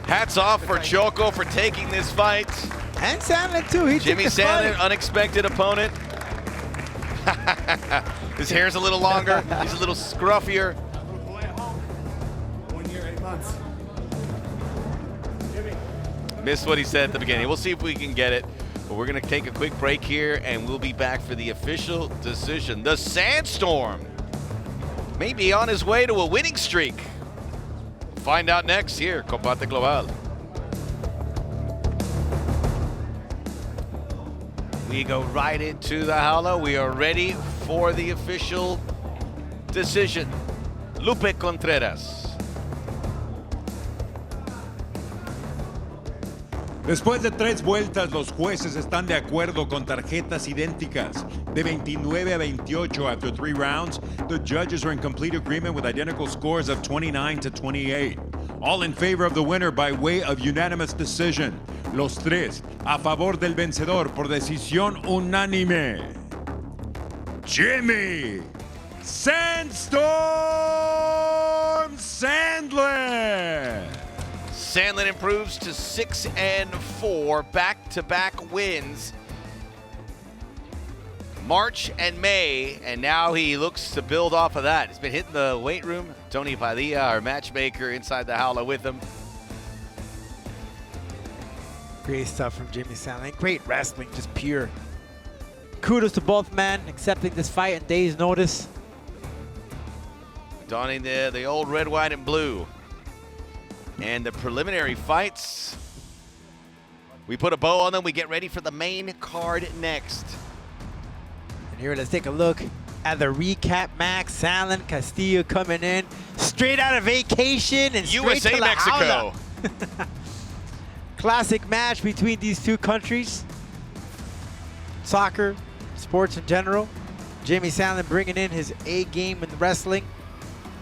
Hats off for Choco for taking this fight. And Sandlin, too. Jimmy Sandlin, unexpected opponent. His hair's a little longer. He's a little scruffier. 1 year, 8 months. Missed what he said at the beginning. We'll see if we can get it. But we're going to take a quick break here, and we'll be back for the official decision. The Sandstorm may be on his way to a winning streak. Find out next here, Combate Global. We go right into the jaula. We are ready for the official decision. Lupe Contreras. Después de 3 vueltas, los jueces están de acuerdo con tarjetas idénticas de 29 a 28 after 3 rounds. The judges are in complete agreement with identical scores of 29 to 28. All in favor of the winner by way of unanimous decision. Los tres a favor del vencedor por decisión unánime. Jimmy Sandstorm Sandlin. Sandlin improves to 6-4, back-to-back wins. March and May, and now he looks to build off of that. He's been hitting the weight room. Tony Padilla, our matchmaker, inside the jaula with him. Great stuff from Jimmy Sandlin. Great wrestling, just pure. Kudos to both men accepting this fight at day's notice. Donning the old red, white, and blue. And the preliminary fights, we put a bow on them. We get ready for the main card next. And here, let's take a look at the recap. Max, Sandlin, Castillo coming in straight out of vacation and straight USA, to the Mexico. jaula. Classic match between these two countries. Soccer, sports in general. Jimmy Sandlin bringing in his A game in wrestling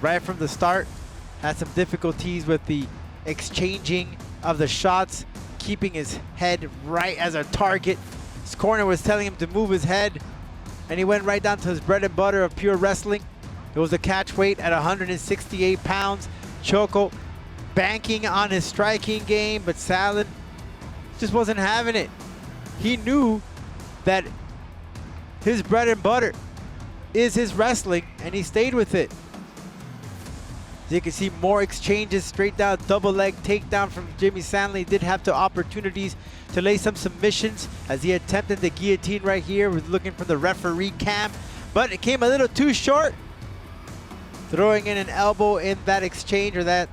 right from the start. Had some difficulties with the exchanging of the shots, keeping his head right as a target. His corner was telling him to move his head, and he went right down to his bread and butter of pure wrestling. It was a catch weight at 168 pounds. Choco banking on his striking game, but Sandlin just wasn't having it. He knew that his bread and butter is his wrestling, and he stayed with it. As you can see, more exchanges, straight down, double leg takedown from Jimmy Sandlin. He did have the opportunities to lay some submissions as he attempted the guillotine right here. Was looking for the referee cam, but it came a little too short. Throwing in an elbow in that exchange or that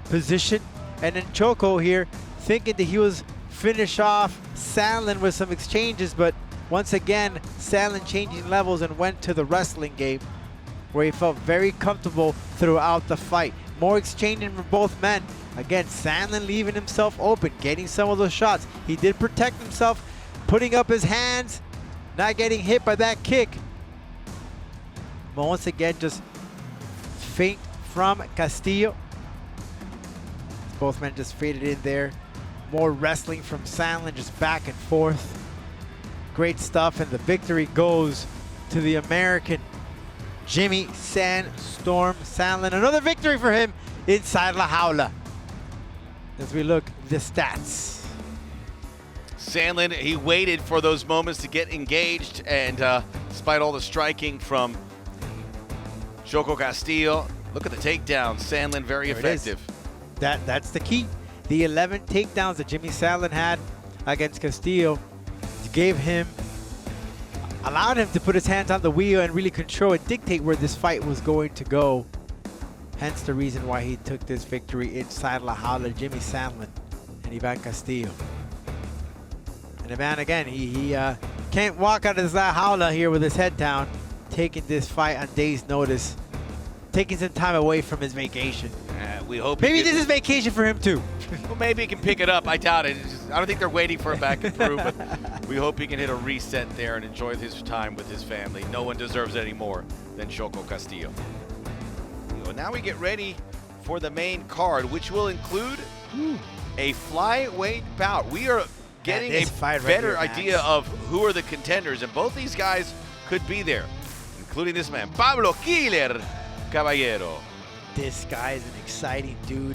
position. And then Choco here thinking that he was finish off Sandlin with some exchanges, but once again, Sandlin changing levels and went to the wrestling game, where he felt very comfortable throughout the fight. More exchanging from both men. Again, Sandlin leaving himself open, getting some of those shots. He did protect himself, putting up his hands, not getting hit by that kick. But once again, just feint from Castillo. Both men just faded in there. More wrestling from Sandlin, just back and forth. Great stuff, and the victory goes to the American Jimmy Sandstorm Sandlin. Another victory for him inside La Jaula. As we look at the stats. Sandlin, he waited for those moments to get engaged, and despite all the striking from Choco Castillo, look at the takedown. Sandlin very effective. That's the key. The 11 takedowns that Jimmy Sandlin had against Castillo allowed him to put his hands on the wheel and really control and dictate where this fight was going to go. Hence the reason why he took this victory inside La Jaula, Jimmy Sandlin and Ivan Castillo. And the man, again, he can't walk out of this La Jaula here with his head down, taking this fight on day's notice, taking some time away from his vacation. We hope maybe this is vacation for him too. Well, maybe he can pick it up. I doubt it. I don't think they're waiting for him back and through, but we hope he can hit a reset there and enjoy his time with his family. No one deserves it any more than Choco Castillo. So now we get ready for the main card, which will include a flyweight bout. We are getting a better idea of who are the contenders, and both these guys could be there, including this man, Pablo Killer Caballero. This guy is an exciting dude,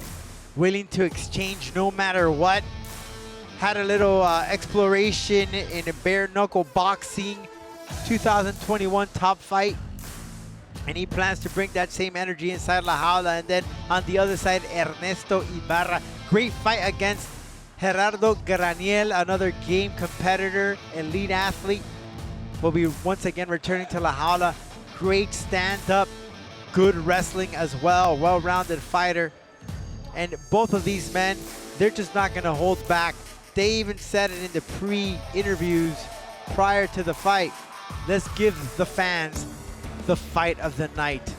willing to exchange no matter what. Had a little exploration in a bare knuckle boxing 2021 top fight, and he plans to bring that same energy inside La Jaula. And then on the other side, Ernesto Ibarra, great fight against Gerardo Graniel, another game competitor, elite athlete, will be once again returning to La Jaula. Great stand-up, good wrestling as well, well-rounded fighter. And both of these men, they're just not going to hold back. They even said it in the pre-interviews prior to the fight. Let's give the fans the fight of the night.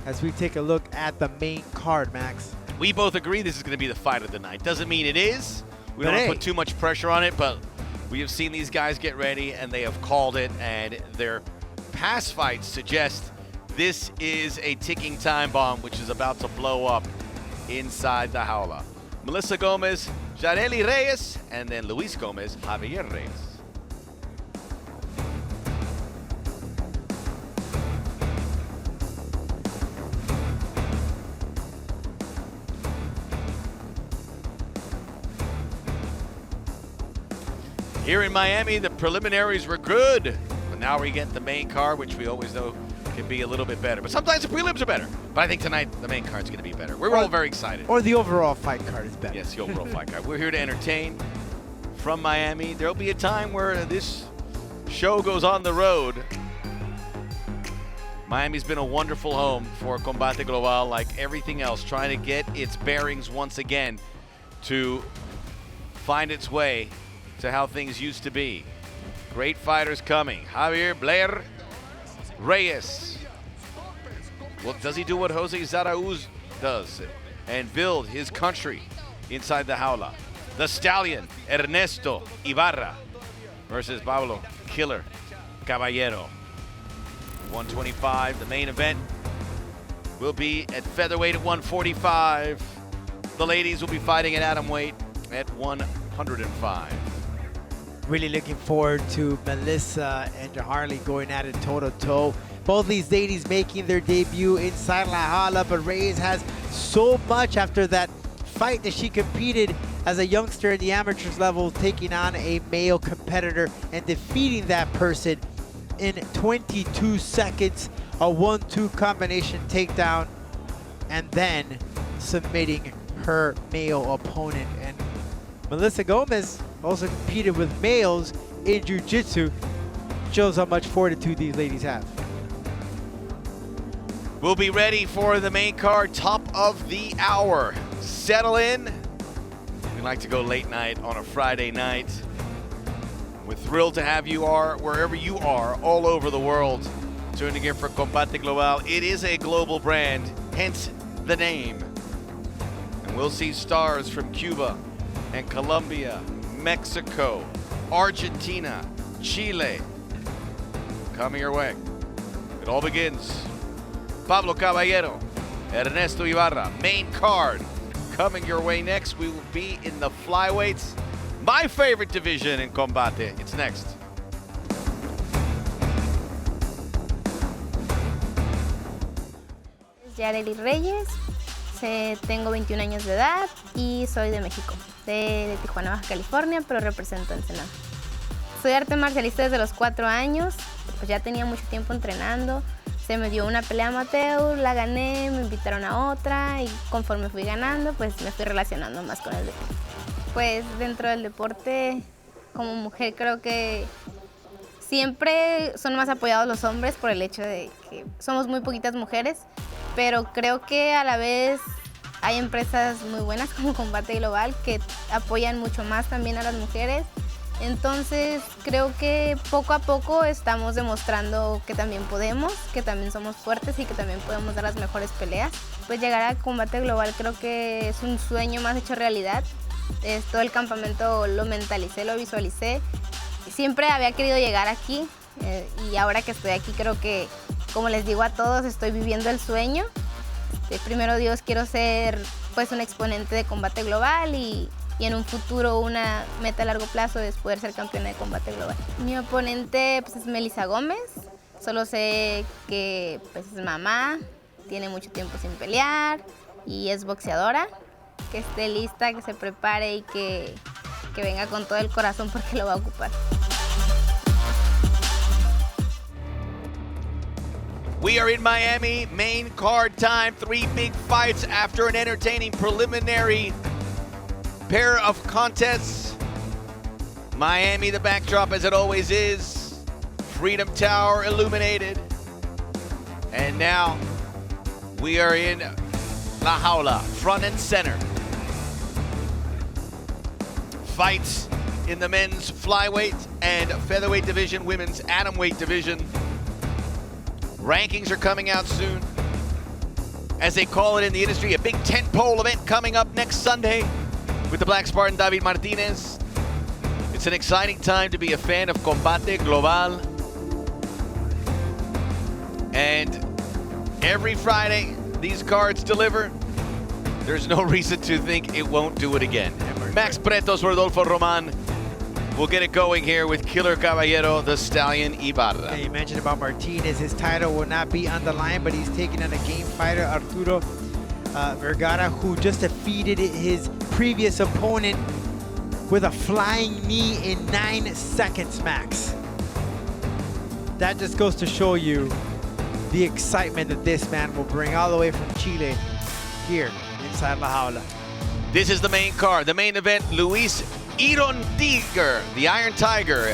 As we take a look at the main card, Max. We both agree this is going to be the fight of the night. Doesn't mean it is. We don't want to put too much pressure on it, but we have seen these guys get ready, and they have called it, and their past fights suggest this is a ticking time bomb, which is about to blow up inside the jaula. Melissa Gomez, Jharely Reyes, and then Luis Gomez, Javier Reyes. Here in Miami, the preliminaries were good, but now we get the main card, which we always know can be a little bit better. But sometimes the prelims are better. But I think tonight the main card's going to be better. We're all very excited. Or the overall fight card is better. Yes, the overall fight card. We're here to entertain from Miami. There'll be a time where this show goes on the road. Miami's been a wonderful home for Combate Global, like everything else, trying to get its bearings once again to find its way to how things used to be. Great fighters coming. Javier Blair Reyes. Well, does he do what Jose Zarauz does and build his country inside the jaula? The Stallion, Ernesto Ibarra versus Pablo Killer Caballero. 125, the main event will be at featherweight at 145. The ladies will be fighting at atomweight at 105. Really looking forward to Melissa and Jharely going at it toe-to-toe. Both these ladies making their debut inside La Jaula, but Reyes has so much after that fight that she competed as a youngster in the amateurs level, taking on a male competitor and defeating that person in 22 seconds, a 1-2 combination takedown, and then submitting her male opponent. And Melissa Gomez also competed with males in jiu-jitsu. Shows how much fortitude these ladies have. We'll be ready for the main card, top of the hour. Settle in. We like to go late night on a Friday night. We're thrilled to have you wherever you are, all over the world, tuning in for Combate Global. It is a global brand, hence the name. And we'll see stars from Cuba and Colombia, Mexico, Argentina, Chile, coming your way. It all begins. Pablo Caballero, Ernesto Ibarra, main card. Coming your way next, we will be in the flyweights. My favorite division in Combate. It's next. Jharely Reyes, tengo 21 años de edad y soy de México, de Tijuana, Baja California, pero represento a Ensenada. Soy arte marcialista desde los 4 años, pues ya tenía mucho tiempo entrenando. Se me dio una pelea amateur, la gané, me invitaron a otra y conforme fui ganando, pues me fui relacionando más con el deporte. Pues dentro del deporte, como mujer, creo que siempre son más apoyados los hombres por el hecho de que somos muy poquitas mujeres, pero creo que a la vez hay empresas muy buenas como Combate Global que apoyan mucho más también a las mujeres. Entonces creo que poco a poco estamos demostrando que también podemos, que también somos fuertes y que también podemos dar las mejores peleas. Pues llegar a Combate Global creo que es un sueño más hecho realidad. Todo el campamento lo mentalicé, lo visualicé. Siempre había querido llegar aquí y ahora que estoy aquí creo que, como les digo a todos, estoy viviendo el sueño. Primero Dios, quiero ser pues un exponente de Combate Global y en un futuro una meta a largo plazo es poder ser campeona de Combate Global. Mi oponente pues, es Melissa Gómez. Solo sé que pues, es mamá, tiene mucho tiempo sin pelear y es boxeadora. Que esté lista, que se prepare y que venga con todo el corazón porque lo va a ocupar. We are in Miami, main card time, 3 big fights after an entertaining preliminary pair of contests. Miami, the backdrop as it always is. Freedom Tower illuminated. And now we are in La Jaula, front and center. Fights in the men's flyweight and featherweight division, women's atomweight division. Rankings are coming out soon. As they call it in the industry, a big tentpole event coming up next Sunday with the Black Spartan David Martinez. It's an exciting time to be a fan of Combate Global. And every Friday, these cards deliver. There's no reason to think it won't do it again. Max Pretos, Rodolfo Roman will get it going here with Killer Caballero, the Stallion Ibarra. Yeah, you mentioned about Martinez. His title will not be on the line, but he's taking on a game fighter, Arturo Vergara, who just defeated his previous opponent with a flying knee in 9 seconds, Max. That just goes to show you the excitement that this man will bring all the way from Chile here inside La Jaula. This is the main card, the main event. Luis Iron Tiger, the Iron Tiger,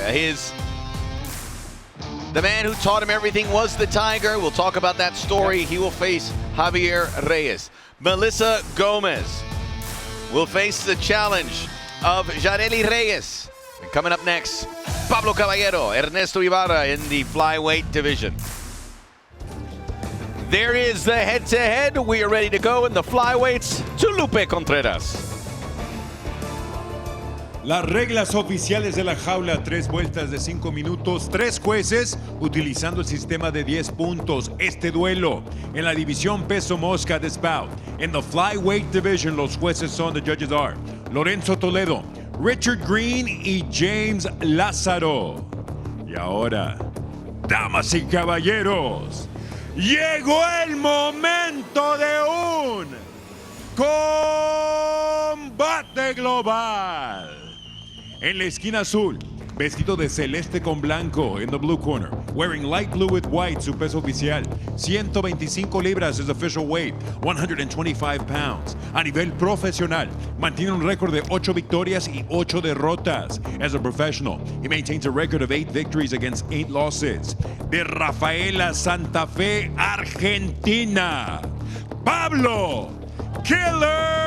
the man who taught him everything was the Tiger. We'll talk about that story. He will face Javier Reyes. Melissa Gomez will face the challenge of Jharely Reyes. And coming up next, Pablo Caballero, Ernesto Ibarra in the flyweight division. There is the head-to-head. We are ready to go in the flyweights. Lupe Contreras. Las reglas oficiales de la jaula, 3 vueltas de 5 minutos, 3 jueces utilizando el sistema de 10 puntos. Este duelo en la división peso mosca de Spout. En the flyweight division, los jueces son, the judges are Lorenzo Toledo, Richard Green y James Lázaro. Y ahora, damas y caballeros, llegó el momento de un combate global. En la esquina azul, vestido de celeste con blanco. In the blue corner, wearing light blue with white, su peso oficial 125 libras, his official weight 125 pounds. A nivel profesional, mantiene un récord de 8 victorias y 8 derrotas. As a professional, he maintains a record of 8 victories against 8 losses. De Rafaela, Santa Fe, Argentina, Pablo Killer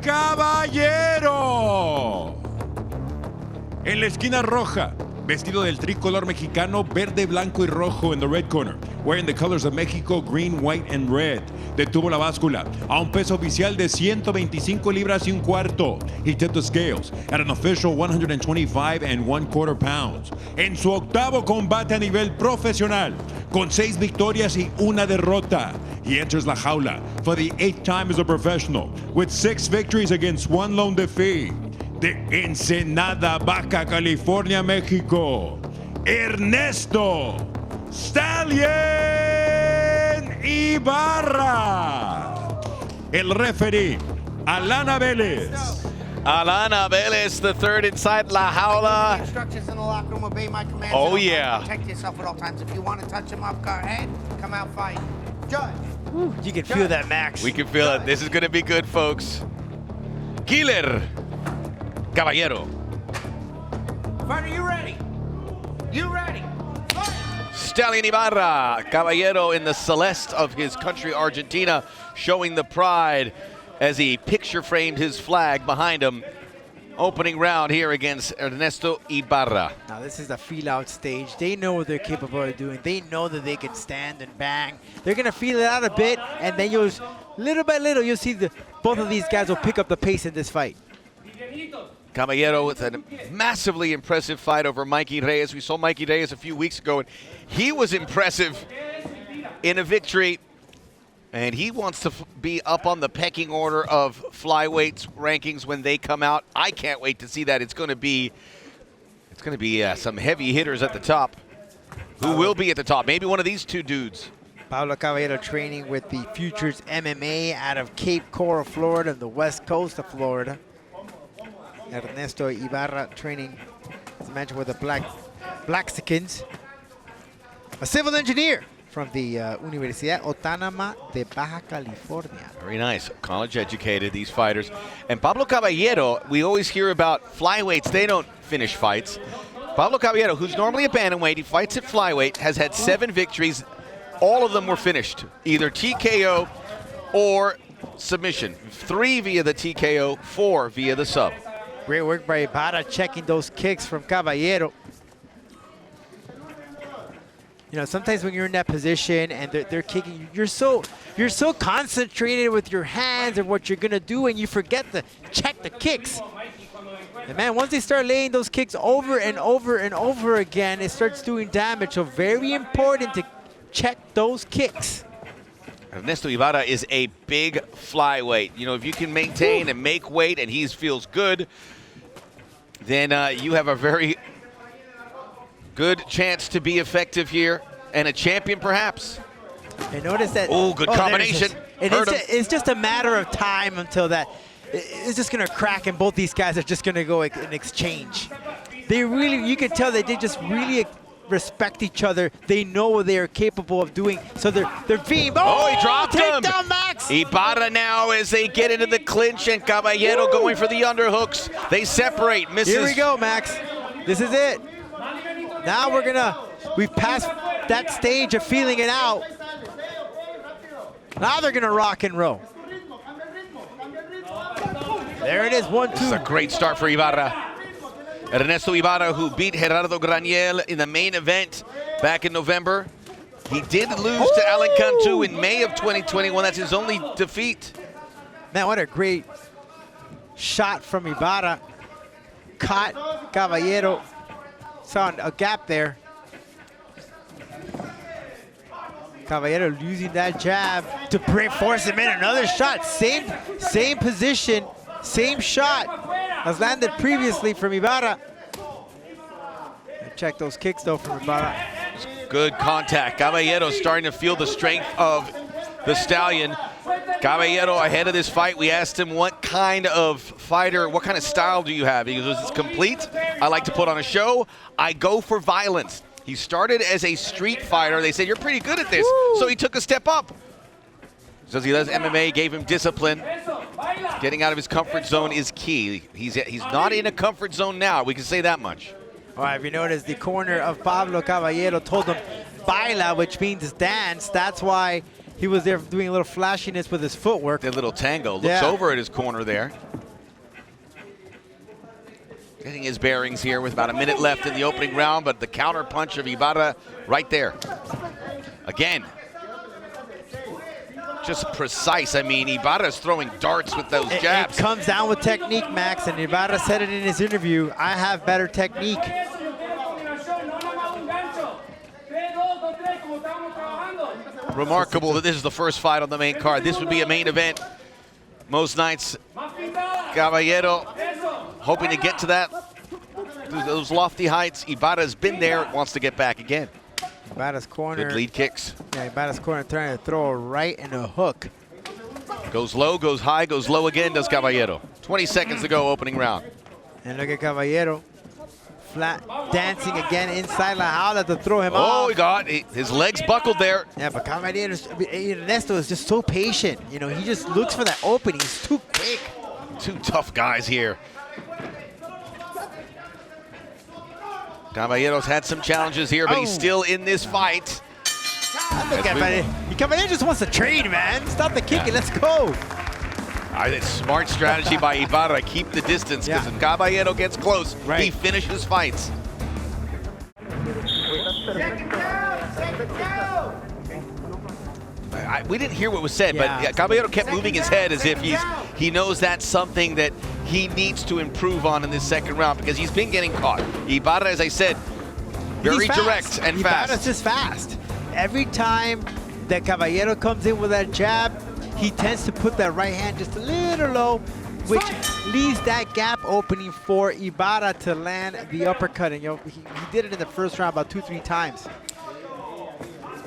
Caballero. En la esquina roja, vestido del tricolor mexicano, verde, blanco y rojo. In the red corner, wearing the colors of Mexico, green, white and red. Detuvo la báscula a un peso oficial de 125 libras y un cuarto. He tipped the scales at an official 125 1/4 pounds. En su octavo combate a nivel profesional, con 6 victorias y 1 derrota. He enters la jaula for the 8th time as a professional, with 6 victories against 1 lone defeat. De Ensenada, Baja California, México, Ernesto Stallion Ibarra. El referee, Alana Vélez. Alana Vélez, the third inside La Jaula. Instructions in the locker room, obey my commands. Oh, yeah. Protect yourself at all times. If you want to touch him off guard, head, come out fight. Judge. You can feel that, Max. We can feel it. This is going to be good, folks. Killer Caballero. Fighter, you ready? You ready? Stallion Ibarra. Caballero in the celeste of his country, Argentina, showing the pride as he picture framed his flag behind him. Opening round here against Ernesto Ibarra. Now this is the feel-out stage. They know what they're capable of doing. They know that they can stand and bang. They're gonna feel it out a bit, and then little by little, you'll see both of these guys will pick up the pace in this fight. Caballero with a massively impressive fight over Mikey Reyes. We saw Mikey Reyes a few weeks ago, and he was impressive in a victory. And he wants to be up on the pecking order of flyweights rankings when they come out. I can't wait to see that. It's going to be some heavy hitters at the top. Who will be at the top? Maybe one of these two dudes. Pablo Caballero training with the Futures MMA out of Cape Coral, Florida, and the west coast of Florida. Ernesto Ibarra training, as I mentioned, with the Blaxicans. A civil engineer from the Universidad Autónoma de Baja California. Very nice. College educated, these fighters. And Pablo Caballero, we always hear about flyweights. They don't finish fights. Pablo Caballero, who's normally a bantamweight, he fights at flyweight, has had 7 victories. All of them were finished, either TKO or submission. 3 via the TKO, 4 via the sub. Great work by Ibarra checking those kicks from Caballero. You know, sometimes when you're in that position and they're kicking, you're so concentrated with your hands and what you're gonna do, and you forget to check the kicks. And man, once they start laying those kicks over and over and over again, it starts doing damage. So very important to check those kicks. Ernesto Ibarra is a big flyweight. You know, if you can maintain and make weight and he feels good, then you have a very good chance to be effective here and a champion perhaps. And notice that. Oh, good combination. It's just a matter of time until that. It's just going to crack and both these guys are just going to go in exchange. They really, you can tell that they just really respect each other. They know what they are capable of doing. So they're being. Oh, he dropped him. Down, Max. Ibarra now as they get into the clinch and Caballero going for the underhooks. They separate, misses. Here we go, Max. This is it. Now we've passed that stage of feeling it out. Now they're gonna rock and roll. There it is, 1-2. This is a great start for Ibarra. Ernesto Ibarra, who beat Gerardo Graniel in the main event back in November. He did lose to Alan Cantu in May of 2021. That's his only defeat. Man, what a great shot from Ibarra. Caught Caballero. Saw a gap there. Caballero using that jab to force him in. Another shot. Same position, same shot as landed previously from Ibarra. Check those kicks though from Ibarra. Good contact. Caballero starting to feel the strength of the Stallion. Caballero, ahead of this fight, we asked him what kind of fighter, what kind of style do you have? He goes, it's complete. I like to put on a show. I go for violence. He started as a street fighter. They said, you're pretty good at this. So he took a step up. Says he does MMA, gave him discipline. Getting out of his comfort zone is key. He's not in a comfort zone now. We can say that much. All right, if you notice, the corner of Pablo Caballero told him baila, which means dance. That's why he was there doing a little flashiness with his footwork. A little tango. Looks over at his corner there. Getting his bearings here with about a minute left in the opening round, but the counter punch of Ibarra right there. Again, just precise. I mean, Ibarra's throwing darts with those jabs. It comes down with technique, Max, and Ibarra said it in his interview. I have better technique. Remarkable that this is the first fight on the main card. This would be a main event most nights. Caballero hoping to get to those lofty heights. Ibarra's been there, wants to get back again. Ibarra's corner. Good lead kicks. Yeah, Ibarra's corner trying to throw a right and a hook. Goes low, goes high, goes low again, does Caballero. 20 seconds to go, opening round. And look at Caballero. Flat dancing again inside La Jaula to throw him off. Oh, he got his legs buckled there. Yeah, but Caballero, Ernesto is just so patient. You know, he just looks for that opening. He's too quick. Two tough guys here. Caballero's had some challenges here, but he's still in this fight. Caballero just wants to trade, man. Stop the kicking, let's go. It's smart strategy by Ibarra. Keep the distance, because if Caballero gets close, he finishes fights. We didn't hear what was said, but Caballero kept moving his head as if he knows that's something that he needs to improve on in this second round, because he's been getting caught. Ibarra, as I said, very direct and fast. Ibarra's just fast. Every time that Caballero comes in with that jab, he tends to put that right hand just a little low, which leaves that gap opening for Ibarra to land the uppercut. And he did it in the first round about 2-3 times.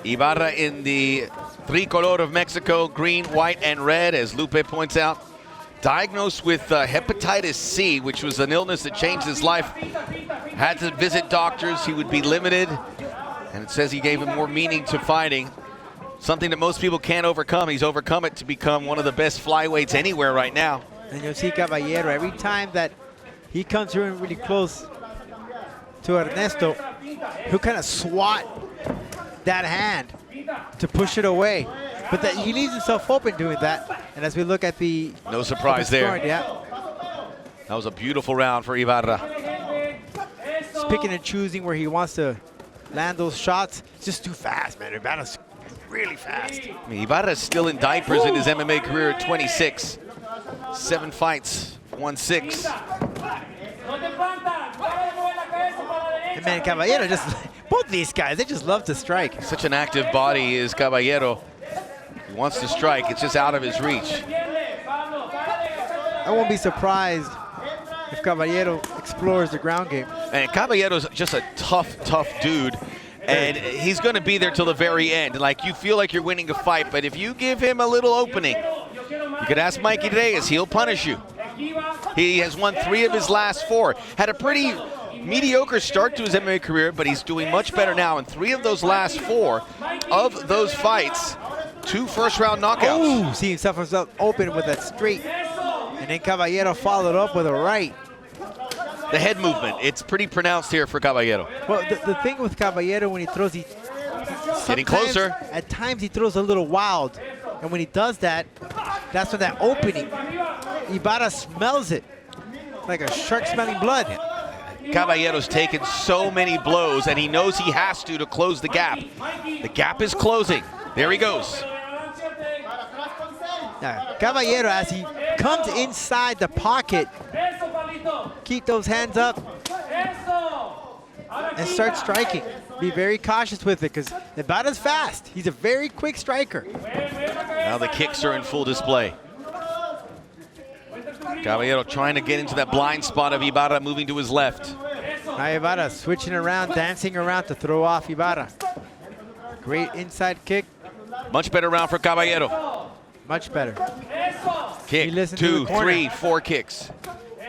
Ibarra in the tricolor of Mexico, green, white, and red, as Lupe points out. Diagnosed with hepatitis C, which was an illness that changed his life. Had to visit doctors. He would be limited And it says he gave him more meaning to fighting. Something that most people can't overcome. He's overcome it to become one of the best flyweights anywhere right now. And you'll see Caballero, every time that he comes through really close to Ernesto, he'll kind of swat that hand to push it away. But that he leaves himself open doing that. And as we look at the... No surprise there. Yeah. That was a beautiful round for Ibarra. He's picking and choosing where he wants to land those shots. It's just too fast, man. Ibarra's really fast. I mean, Ibarra's still in diapers in his MMA career at 26. 7 fights, won 6. And man, Caballero just... Both these guys, they just love to strike. Such an active body is Caballero. He wants to strike, it's just out of his reach. I won't be surprised if Caballero explores the ground game. And Caballero's just a tough dude. And he's going to be there till the very end. Like, you feel like you're winning a fight, but if you give him a little opening, you could ask Mikey Reyes, he'll punish you. He has won 3 of his last 4. Had a pretty mediocre start to his MMA career, but he's doing much better now. In 3 of those last 4 of those fights, 2 first-round knockouts. Ooh, see himself open with a straight. And then Caballero followed up with a right. The head movement, it's pretty pronounced here for Caballero. Well, the thing with Caballero when he throws, getting closer. At times he throws a little wild. And when he does that, that's when that opening, Ibarra smells it like a shark smelling blood. Caballero's taken so many blows, and he knows he has to close the gap. The gap is closing. There he goes. Now, Caballero, as he comes inside the pocket, keep those hands up and start striking. Be very cautious with it because Ibarra's fast. He's a very quick striker. Now the kicks are in full display. Caballero trying to get into that blind spot of Ibarra, moving to his left. Now Ibarra switching around, dancing around to throw off Ibarra. Great inside kick. Much better round for Caballero. Much better. Kick, 2, 3, 4 kicks.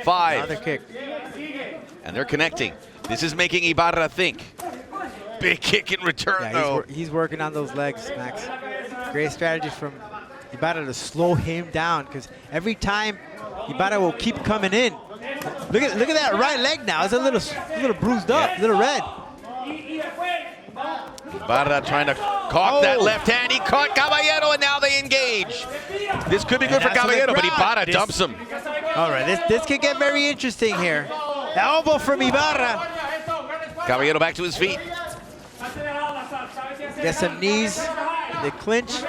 5. Another kick. And they're connecting. This is making Ibarra think. Big kick in return, though. He's working on those legs, Max. Great strategy from Ibarra to slow him down because every time Ibarra will keep coming in. Look at that right leg now. It's a little bruised up, a little red. Ibarra trying to caught that left hand. He caught Caballero, and now they engage. This could be good for Caballero, but Ibarra dumps him. All right, this could get very interesting here. Elbow from Ibarra. Caballero back to his feet. Get some knees. They clinch.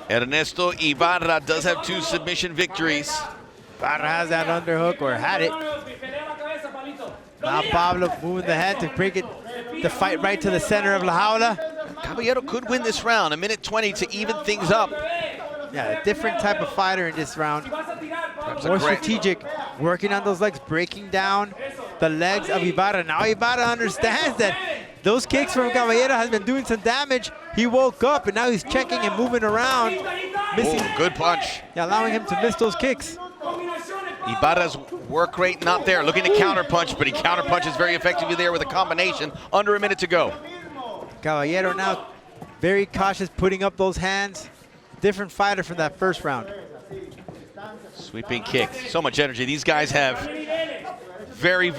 Ernesto Ibarra does have 2 submission victories. Ibarra has that underhook, or had it. Now Pablo moving the head to break it, the fight right to the center of La Jaula. Caballero could win this round, 1:20 to even things up. Yeah, a different type of fighter in this round. More strategic, working on those legs, breaking down the legs of Ibarra. Now Ibarra understands that those kicks from Caballero has been doing some damage. He woke up and now he's checking and moving around. Missing. Ooh, good punch. Yeah, allowing him to miss those kicks. Ibarra's work rate not there. Looking to counter punch, but he counter punches very effectively there with a combination. Under a minute to go. Caballero now very cautious, putting up those hands. Different fighter from that first round. Sweeping kick. So much energy. These guys have very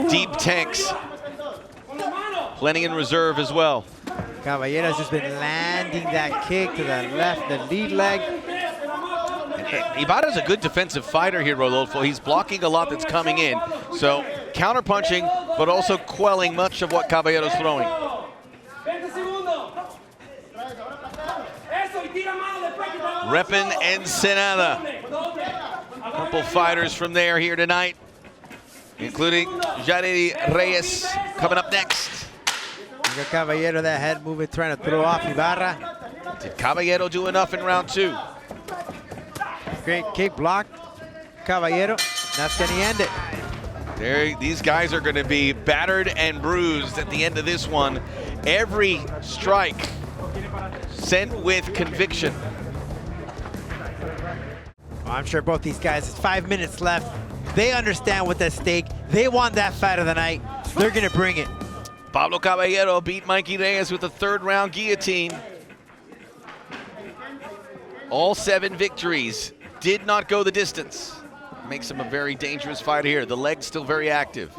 deep tanks. Plenty in reserve as well. Caballero's just been landing that kick to the left, the lead leg. Ibarra's a good defensive fighter here, Rodolfo. He's blocking a lot that's coming in. So counter-punching, but also quelling much of what Caballero's throwing. Reppin' Ensenada. A couple fighters from there here tonight, including Jharely Reyes coming up next. You got Caballero, that head movement, trying to throw off Ibarra. Did Caballero do enough in round 2? Great kick blocked. Caballero, that's going to end it. These guys are going to be battered and bruised at the end of this one. Every strike sent with conviction. Well, I'm sure both these guys, it's 5 minutes left. They understand what's at stake. They want that fight of the night. They're going to bring it. Pablo Caballero beat Mikey Reyes with a third-round guillotine. All 7 victories did not go the distance. Makes him a very dangerous fighter here. The leg's still very active.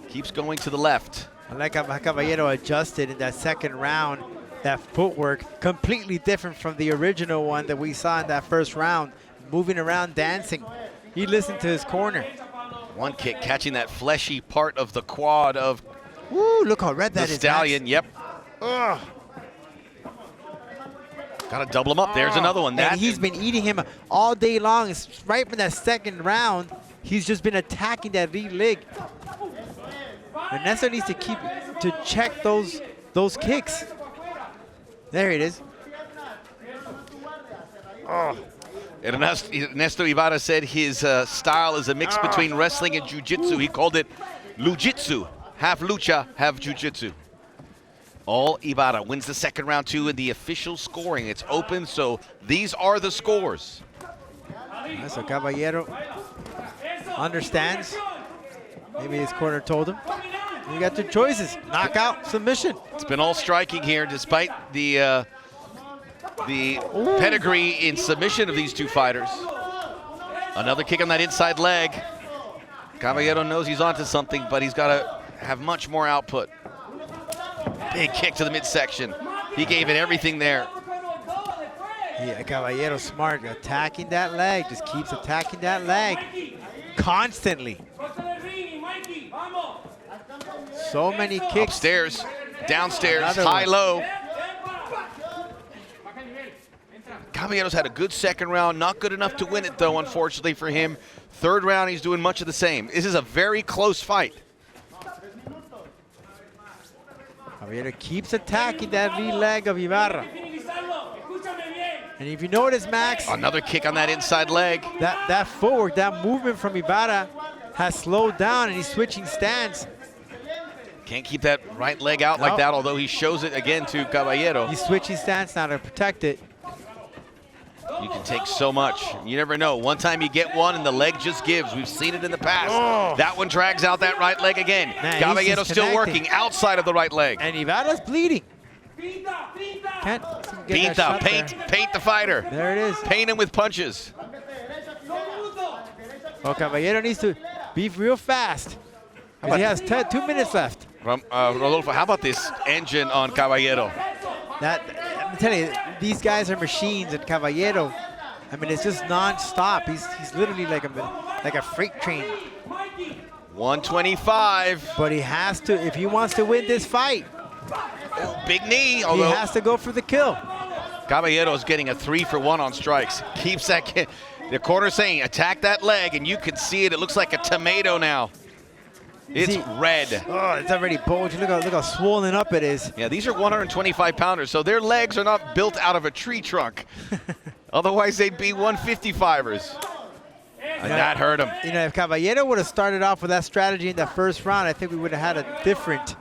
Keeps going to the left. I like how Caballero adjusted in that second round. That footwork, completely different from the original one that we saw in that first round. Moving around, dancing. He listened to his corner. One kick catching that fleshy part of the quad of Woo, look how red that the is, stallion. Max. Yep. Ugh. Gotta double him up. There's another one. And he's been eating him all day long. It's right in that second round. He's just been attacking that lead leg. Ernesto needs to check those kicks. There it is. Oh. Ernesto Ibarra said his style is a mix between wrestling and jiu-jitsu. He called it lujitsu. Half lucha, half jiu-jitsu. All Ibarra wins the second round too in the official scoring. It's open, so these are the scores. So Caballero understands. Maybe his corner told him. You got 2 choices: knockout, submission. It's been all striking here, despite the pedigree in submission of these 2 fighters. Another kick on that inside leg. Caballero knows he's onto something, but he's got to have much more output. Big kick to the midsection. He gave it everything there. Yeah, Caballero smart, attacking that leg. Just keeps attacking that leg constantly. So many kicks. Upstairs, downstairs, Another high, one. low. Caballero's had a good second round. Not good enough to win it, though, unfortunately for him. Third round, he's doing much of the same. This is a very close fight. Caballero keeps attacking that lead leg of Ibarra. And if you notice, Max, Another kick on that inside leg. that footwork, that movement from Ibarra has slowed down, and he's switching stance. Can't keep that right leg out like that, although he shows it again to Caballero. He's switching stance now to protect it. You can take so much. You never know. One time you get one and the leg just gives. We've seen it in the past. That one drags out that right leg again. Man, Caballero's still working outside of the right leg. And Ibarra's bleeding. Can't get that shot paint the fighter. There it is. Paint him with punches. Well, Caballero needs to be real fast. He has 2 minutes left. Rodolfo, how about this engine on Caballero? I'm telling you, these guys are machines, and Caballero, I mean, it's just non-stop. He's literally like a freight train. 125. But he has to, if he wants to win this fight. Big knee, He although has to go for the kill. Caballero's getting a 3-for-1 on strikes. Keeps that. The corner saying, attack that leg, and you can see it. It looks like a tomato now. It's red. Oh, it's already bulging. Look how swollen up it is. Yeah, these are 125-pounders, so their legs are not built out of a tree trunk. Otherwise, they'd be 155ers. And that hurt him. You know, if Caballero would have started off with that strategy in the first round, I think we would have had a different.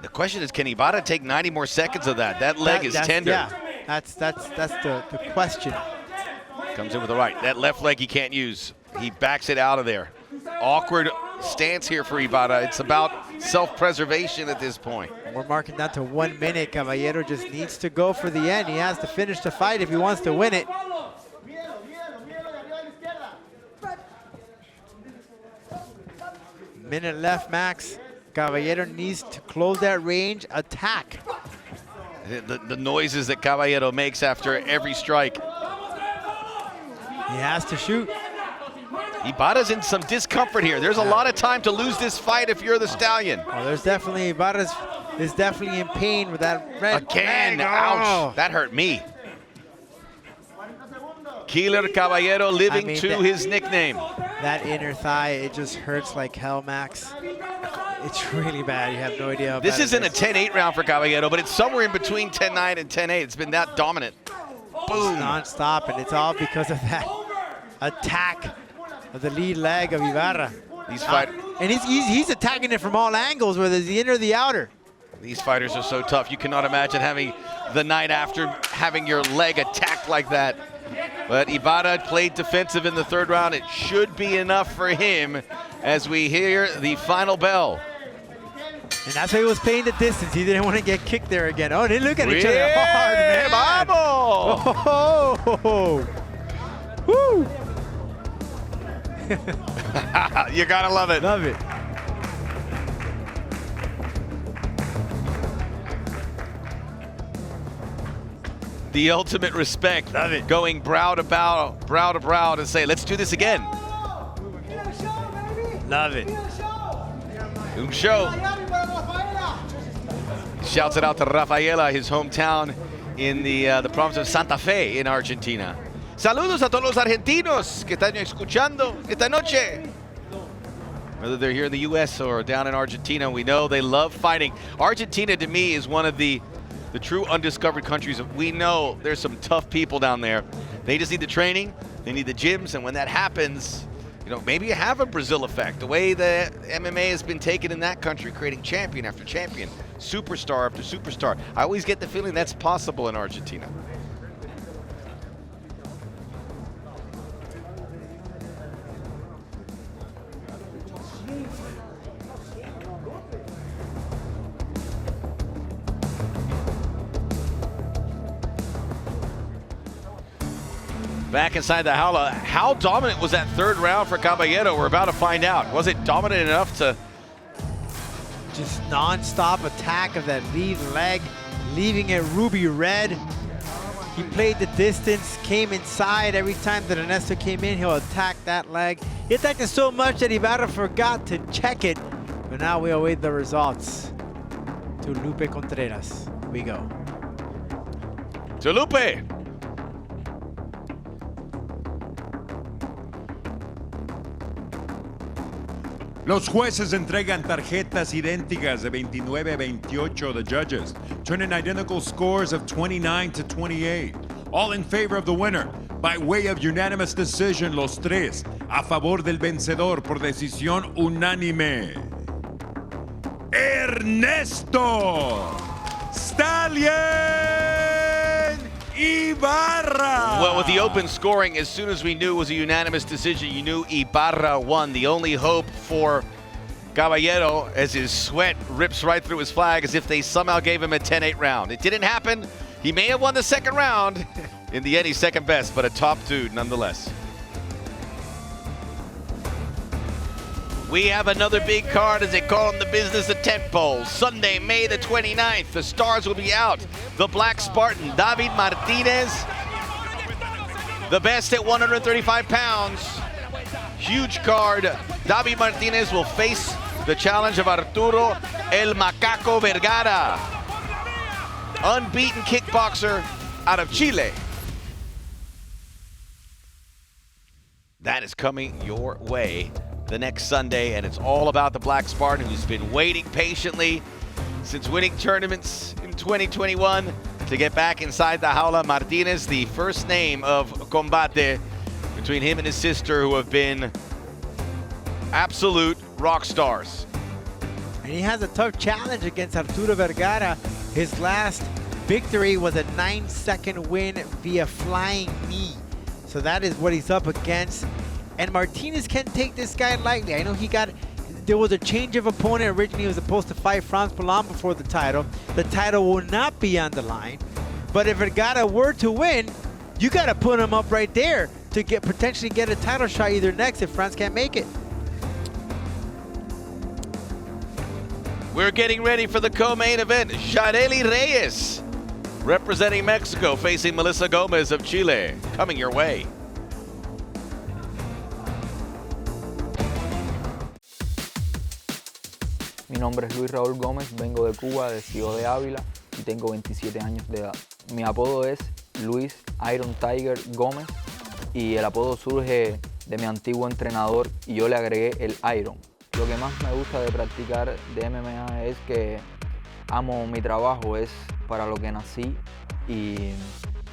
The question is, can Ibarra take 90 more seconds of that? That leg is tender. Yeah, that's the question. Comes in with the right. That left leg he can't use. He backs it out of there. Awkward stance here for Ibarra. It's about self-preservation at this point. We're marking down to 1 minute. Caballero just needs to go for the end. He has to finish the fight if he wants to win it. Minute left, Max. Caballero needs to close that range, attack. The noises that Caballero makes after every strike. He has to shoot. Ibarra's in some discomfort here. There's a lot of time to lose this fight if you're the stallion. Oh, there's definitely, Ibarra is definitely in pain with that red Again, flag. ouch, Oh. that hurt me. Killer Caballero living to his nickname. That inner thigh, it just hurts like hell, Max. It's really bad. You have no idea about This it. isn't a 10-8 round for Caballero, but it's somewhere in between 10-9 and 10-8. It's been that dominant. Boom. Non-stop, and it's all because of that attack of the lead leg of Ibarra. And he's attacking it from all angles, whether it's the inner or the outer. These fighters are so tough. You cannot imagine having the night after having your leg attacked like that. But Ibarra played defensive in the third round. It should be enough for him as we hear the final bell. And that's why he was playing the distance. He didn't want to get kicked there again. Oh, they look at each other hard, man. Vamos! Oh, woo! You gotta love it. Love it. The ultimate respect. Love it. Going brow to brow to say, let's do this again. Love it. Un show. Shouts it out to Rafaela, his hometown in the province of Santa Fe in Argentina. Saludos a todos los argentinos que están escuchando esta noche. Whether they're here in the U.S. or down in Argentina, we know they love fighting. Argentina, to me, is one of the true undiscovered countries. We know there's some tough people down there. They just need the training, they need the gyms, and when that happens, you know, maybe you have a Brazil effect. The way the MMA has been taken in that country, creating champion after champion, superstar after superstar. I always get the feeling that's possible in Argentina. Back inside the jaula, how dominant was that third round for Caballero? We're about to find out. Was it dominant enough to... Just non-stop attack of that lead leg, leaving it ruby red. He played the distance, came inside. Every time that Ernesto came in, he'll attack that leg. He attacked it so much that Ibarra forgot to check it. But now we await the results. To Lupe Contreras. Here we go. To Lupe. Los jueces entregan tarjetas idénticas de 29-28, the judges, turning identical scores of 29-28. All in favor of the winner, by way of unanimous decision, los tres, a favor del vencedor por decisión unánime. Ernesto Stallion Ibarra. Well, with the open scoring, as soon as we knew it was a unanimous decision, you knew Ibarra won. The only hope for Caballero, as his sweat rips right through his flag, as if they somehow gave him a 10-8 round. It didn't happen. He may have won the second round. In the end, he's second best, but a top dude nonetheless. We have another big card, as they call in the business, the tentpole. Sunday, May the 29th, the stars will be out. The Black Spartan, David Martinez, the best at 135 pounds. Huge card. David Martinez will face the challenge of Arturo El Macaco Vergara, unbeaten kickboxer out of Chile. That is coming your way the next Sunday, and it's all about the Black Spartan, who's been waiting patiently since winning tournaments in 2021 to get back inside the jaula. Martinez, the first name of Combate, between him and his sister, who have been absolute rock stars. And he has a tough challenge against Arturo Vergara. His last victory was a 9-second win via flying knee. So that is what he's up against. And Martinez can't take this guy lightly. I know there was a change of opponent. Originally, he was supposed to fight Franz Polambo for the title. The title will not be on the line. But if Vergara were to win, you got to put him up right there to potentially get a title shot either next if Franz can't make it. We're getting ready for the co-main event. Jharely Reyes, representing Mexico, facing Melissa Gomez of Chile. Coming your way. Mi nombre es Luis Raúl Gómez, vengo de Cuba, de Ciudad de Ávila y tengo 27 años de edad. Mi apodo es Luis Iron Tiger Gómez y el apodo surge de mi antiguo entrenador y yo le agregué el Iron. Lo que más me gusta de practicar de MMA es que amo mi trabajo, es para lo que nací y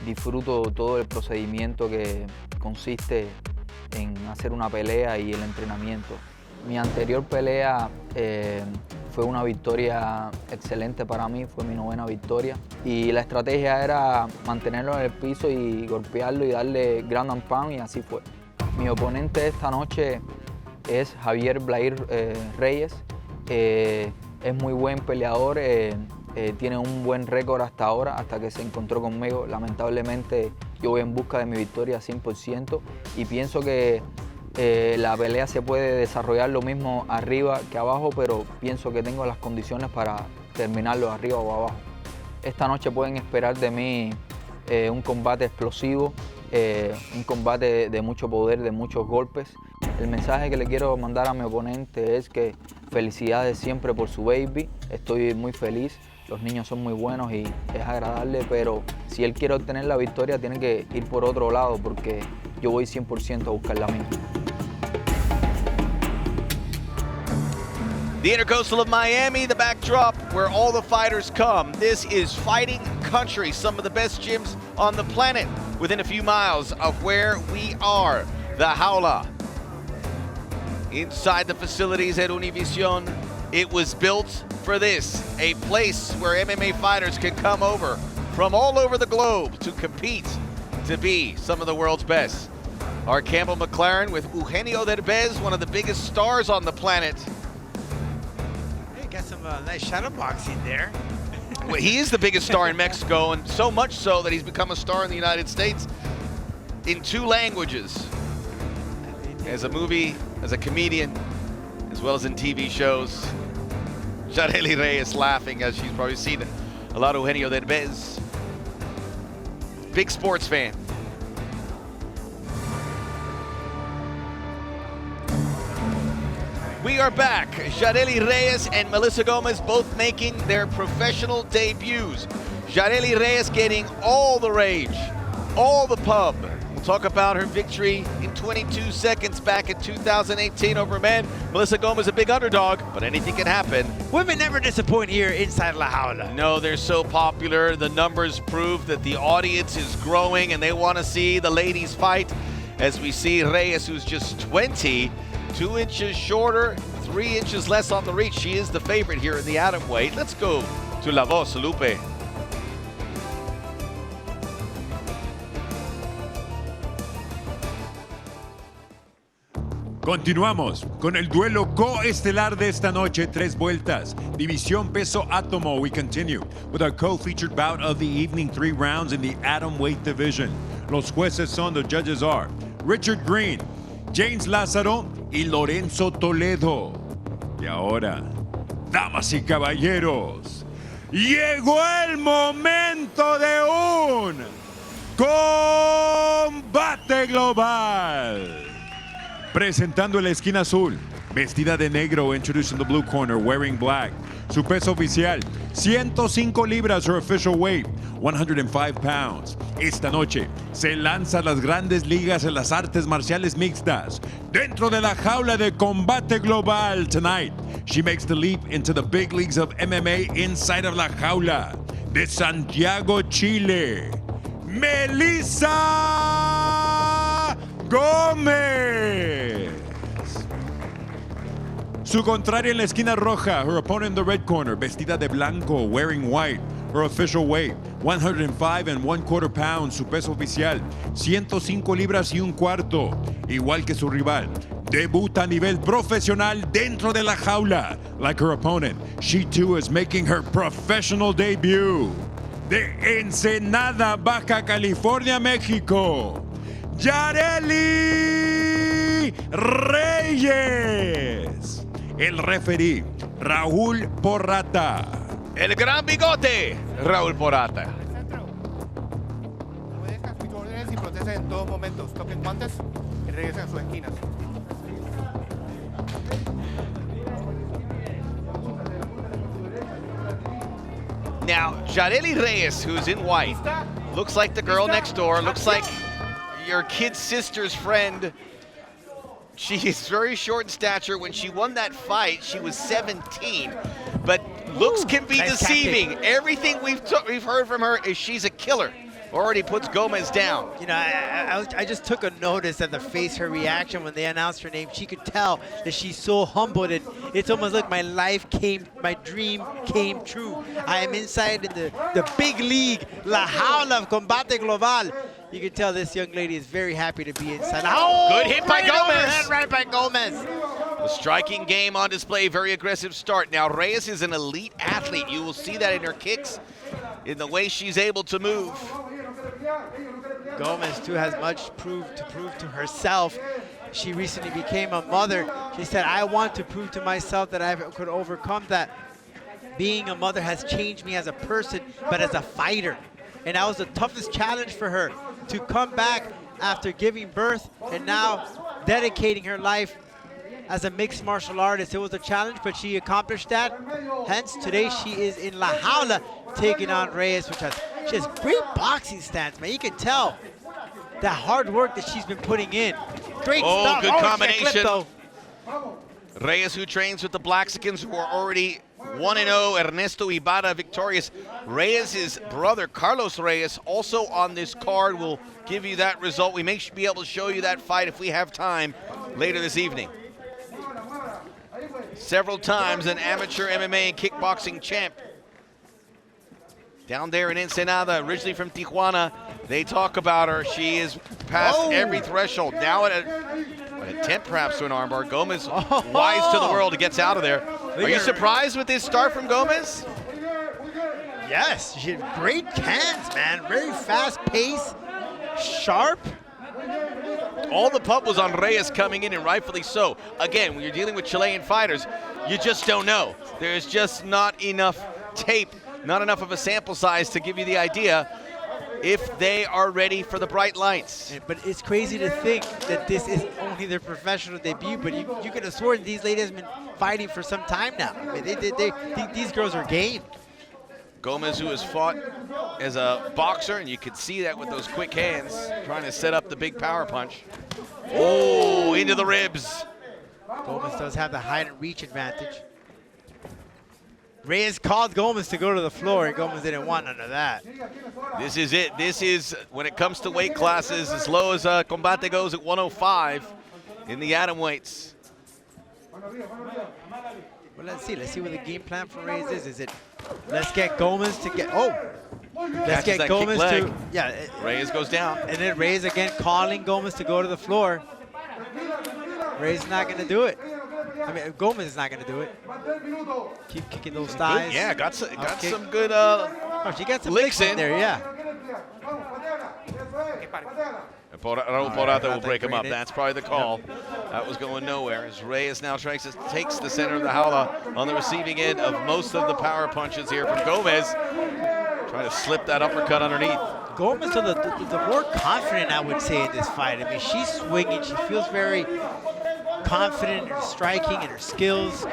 disfruto todo el procedimiento que consiste en hacer una pelea y el entrenamiento. Mi anterior pelea fue una victoria excelente para mí, fue mi 9ª victoria. Y la estrategia era mantenerlo en el piso y golpearlo y darle ground and pound, y así fue. Mi oponente esta noche es Javier Reyes. Es muy buen peleador, tiene un buen récord hasta ahora, hasta que se encontró conmigo. Lamentablemente yo voy en busca de mi victoria 100% y pienso que la pelea se puede desarrollar lo mismo arriba que abajo, pero pienso que tengo las condiciones para terminarlo arriba o abajo. Esta noche pueden esperar de mí un combate explosivo, un combate de mucho poder, de muchos golpes. El mensaje que le quiero mandar a mi oponente es que felicidades siempre por su baby. Estoy muy feliz, los niños son muy buenos y es agradable, pero si él quiere obtener la victoria tiene que ir por otro lado porque yo voy 100% a buscar la mía. The Intercoastal of Miami, the backdrop where all the fighters come. This is fighting country, some of the best gyms on the planet within a few miles of where we are, the Jaula. Inside the facilities at Univision, it was built for this, a place where MMA fighters can come over from all over the globe to compete, to be some of the world's best. Our Campbell McLaren with Eugenio Derbez, one of the biggest stars on the planet. Got some nice shadow boxing there. Well, he is the biggest star in Mexico, and so much so that he's become a star in the United States in 2 languages. As a movie, as a comedian, as well as in TV shows. Jharely Reyes laughing as she's probably seen a lot of Eugenio Derbez. Big sports fan. We are back. Jharely Reyes and Melissa Gomez both making their professional debuts. Jharely Reyes getting all the rage, all the pub. We'll talk about her victory in 22 seconds back in 2018 over men. Melissa Gomez, a big underdog, but anything can happen. Women never disappoint here inside La Jaula. No, they're so popular. The numbers prove that the audience is growing and they want to see the ladies fight. As we see Reyes, who's just 20, 2 inches shorter, 3 inches less on the reach. She is the favorite here in the atom weight. Let's go to La Voz, Lupe. Continuamos con el duelo coestelar de esta noche, 3 vueltas. División peso átomo. We continue with our co-featured bout of the evening, 3 rounds in the atom weight division. Los jueces son, the judges are Richard Green, James Lázaro y Lorenzo Toledo. Y ahora, damas y caballeros, llegó el momento de un combate global. Presentando en la esquina azul, vestida de negro, introducing the blue corner, wearing black. Su peso oficial, 105 libras, her official weight, 105 pounds. Esta noche se lanza a las grandes ligas en las artes marciales mixtas. Dentro de la jaula de Combate Global tonight, she makes the leap into the big leagues of MMA inside of la jaula de Santiago, Chile. Melissa Gomez. Su contraria en la esquina roja, her opponent in the red corner, vestida de blanco, wearing white. Her official weight, 105 1/4 pounds. Su peso oficial, 105 libras y un cuarto. Igual que su rival, debuta a nivel profesional dentro de la jaula. Like her opponent, she too is making her professional debut. De Ensenada, Baja California, México, Jharely Reyes. El referee, Raúl Porrata. El gran bigote, Raúl Porrata. Obedezcan sus órdenes y protejan en todos momentos. Toquen guantes y regresen a sus esquinas. Now, Jharely Reyes, who's in white, looks like the girl next door, looks like your kid's sister's friend. She is very short in stature. When she won that fight, she was 17. But looks can be deceiving. Everything we've heard from her is she's a killer. Already puts Gomez down. You know, I just took a notice of the face, her reaction when they announced her name. She could tell that she's so humbled. And it's almost like my dream came true. I am inside in the big league, La Jaula of Combate Global. You can tell this young lady is very happy to be inside. Oh, good hit by Gomez. Right by Gomez. The striking game on display, very aggressive start. Now Reyes is an elite athlete. You will see that in her kicks, in the way she's able to move. Gomez too has much to prove to herself. She recently became a mother. She said, I want to prove to myself that I could overcome that. Being a mother has changed me as a person, but as a fighter. And that was the toughest challenge for her, to come back after giving birth and now dedicating her life as a mixed martial artist. It was a challenge, but she accomplished that. Hence, today she is in La Jaula taking on Reyes, she has great boxing stance, man. You can tell that hard work that she's been putting in. Great stuff. Good combination. Clip, Reyes, who trains with the Blaxicans, who are already 1-0. Ernesto Ibarra victorious. Reyes' brother, Carlos Reyes, also on this card. Will give you that result. We may be able to show you that fight if we have time later this evening. Several times an amateur MMA and kickboxing champ. Down there in Ensenada, originally from Tijuana, they talk about her. She is past every threshold. Now an attempt perhaps to an armbar. Gomez, wise to the world, gets out of there. Are you surprised with this start from Gomez? Yes, she had great hands, man. Very fast pace, sharp. All the pub was on Reyes coming in, and rightfully so. Again, when you're dealing with Chilean fighters, you just don't know. There's just not enough tape, not enough of a sample size to give you the idea if they are ready for the bright lights. But it's crazy to think that this is only their professional debut, but you could have sworn these ladies have been fighting for some time now. I mean, these girls are game. Gomez, who has fought as a boxer, and you could see that with those quick hands, trying to set up the big power punch. Oh, into the ribs. Gomez does have the height and reach advantage. Reyes called Gomez to go to the floor, and Gomez didn't want none of that. This is it. This is, when it comes to weight classes, as low as Combate goes at 105 in the atom weights. Well, let's see what the game plan for Reyes is. Is it, let's get Gomez to get, let's get Gomez to, Reyes goes down. And then Reyes again calling Gomez to go to the floor. Reyes is not going to do it. I mean, Gomez is not going to do it. Keep kicking those thighs. Yeah, got some good she got some licks in there, yeah. Raul Porata will break him up. That's probably the call. That was going nowhere. As Reyes now takes the center of the jaula on the receiving end of most of the power punches here from Gomez. Trying to slip that uppercut underneath. Gomez, the more confident, I would say, in this fight. I mean, she's swinging. She feels very confident in her striking and her skills.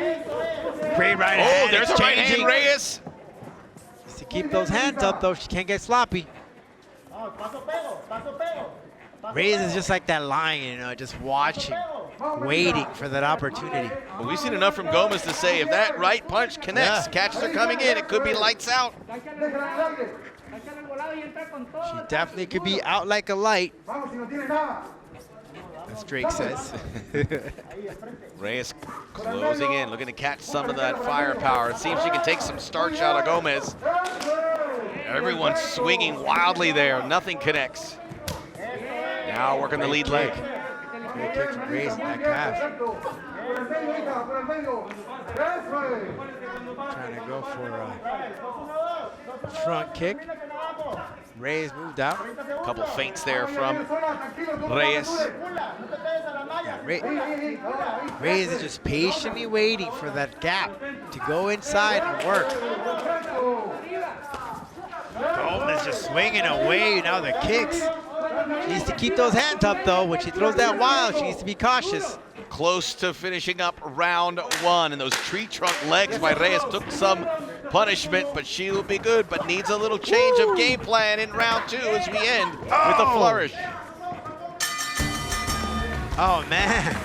Great right hand. Oh, there's a right hand, Reyes. Just to keep those hands up, though. She can't get sloppy. Reyes is just like that lion, just watching, waiting for that opportunity. Well, we've seen enough from Gomez to say if that right punch connects, catches her coming in, it could be lights out. She definitely could be out like a light, as Drake says. Reyes closing in, looking to catch some of that firepower. It seems she can take some starch out of Gomez. Everyone's swinging wildly there. Nothing connects. Now working the lead leg. Great kick from Reyes in that calf. Trying to go for a front kick. Reyes moved out. A couple feints there from Reyes. Yeah, Reyes is just patiently waiting for that gap to go inside and work. Gomez just swinging away. Now the kicks. She needs to keep those hands up, though. When she throws that wild, she needs to be cautious. Close to finishing up round one, and those tree trunk legs by Reyes took some punishment, but she will be good, but needs a little change of game plan in round two as we end with a flourish. Oh, man.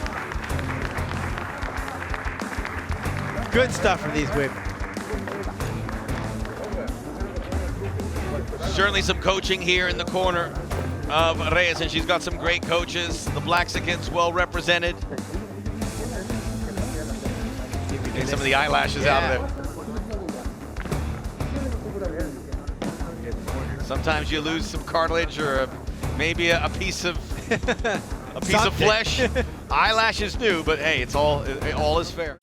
Good stuff from these women. Certainly some coaching here in the corner of Reyes, and she's got some great coaches. The Blaxicans well represented. Getting some of the eyelashes out of there. Sometimes you lose some cartilage or maybe a piece of flesh, Eyelashes new, but hey, it's all is fair.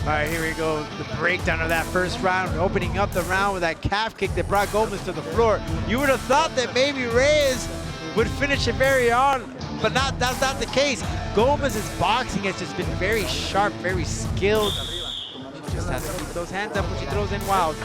All right, here we go. The breakdown of that first round, opening up the round with that calf kick that brought Gomez to the floor. You would have thought that maybe Reyes would finish it very on, but that's not the case. Gomez's boxing has just been very sharp, very skilled. She just has to keep those hands up when she throws in wild.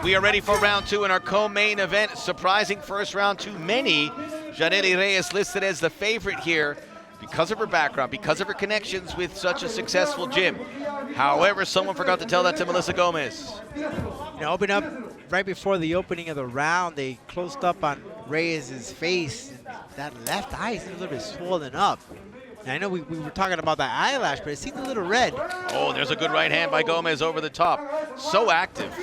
We are ready for round 2 in our co-main event. Surprising first round to many. Jharely Reyes listed as the favorite here because of her background, because of her connections with such a successful gym. However, someone forgot to tell that to Melissa Gomez. Open up right before the opening of the round. They closed up on Reyes' face. That left eye is a little bit swollen up. And I know we were talking about that eyelash, but it seems a little red. Oh, there's a good right hand by Gomez over the top. So active.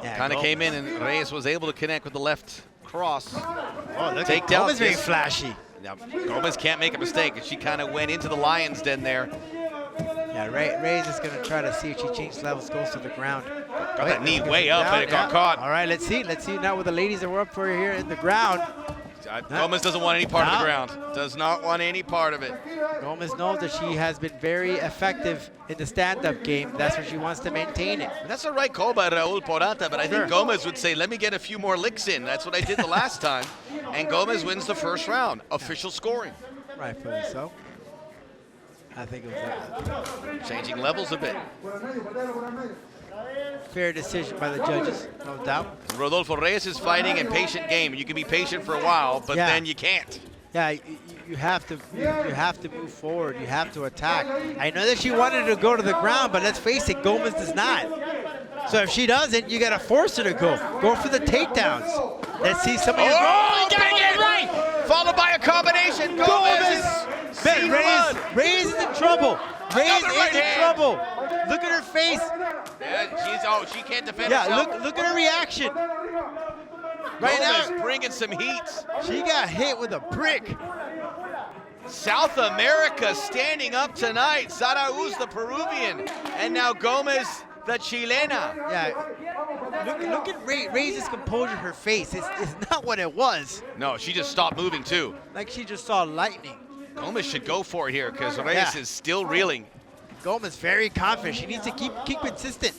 Yeah, kind of came in, and Reyes was able to connect with the left cross. Oh, look Take at down Gomez very flashy. Now, Gomez can't make a mistake. She kind of went into the lion's den there. Yeah, Reyes is going to try to see if she changes levels, goes to the ground. Got that knee way up, and it got caught. All right, let's see. Let's see now with the ladies that were up for here in the ground. Gomez doesn't want any part of the ground. Does not want any part of it. Gomez knows that she has been very effective in the stand-up game. That's where she wants to maintain it. That's the right call by Raul Poranta, but I think Gomez would say, let me get a few more licks in. That's what I did the last time. And Gomez wins the first round. Official scoring. Rightfully so. I think it was changing levels a bit. Fair decision by the judges, no doubt. Rodolfo Reyes is fighting a patient game. You can be patient for a while, but then you can't. Yeah, you have to move forward. You have to attack. I know that she wanted to go to the ground, but let's face it, Gomez does not. So if she doesn't, you gotta force her to go. Go for the takedowns. Let's see some of your. Oh, bang it right! Followed by a combination. Gomez is Reyes is in trouble. Reyes is in trouble. Look at her face. Yeah, she can't defend herself. herself. Look at her reaction. Right now, bringing some heat. She got hit with a brick. South America standing up tonight. Zarauz, the Peruvian, and now Gomez, the Chilena. Yeah, look at Reyes' composure, her face. It's not what it was. No, she just stopped moving too. Like she just saw lightning. Gomez should go for it here because Reyes is still reeling. Gomez very confident. She needs to keep consistent.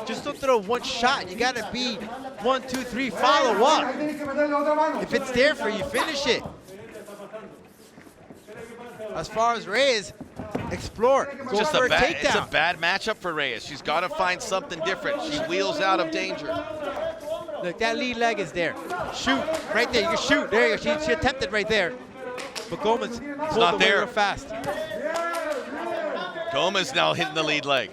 Just don't throw one shot. You gotta be 1, 2, 3, follow up. If it's there for you, finish it. As far as Reyes, explore. Go Just for a a bad, takedown. it's a bad matchup for Reyes. She's got to find something different. She wheels out of danger. Look, that lead leg is there. Shoot, right there. You can shoot. There you go. She attempted right there. But Gomez pulled not away there. real fast. Gomez now hitting the lead leg.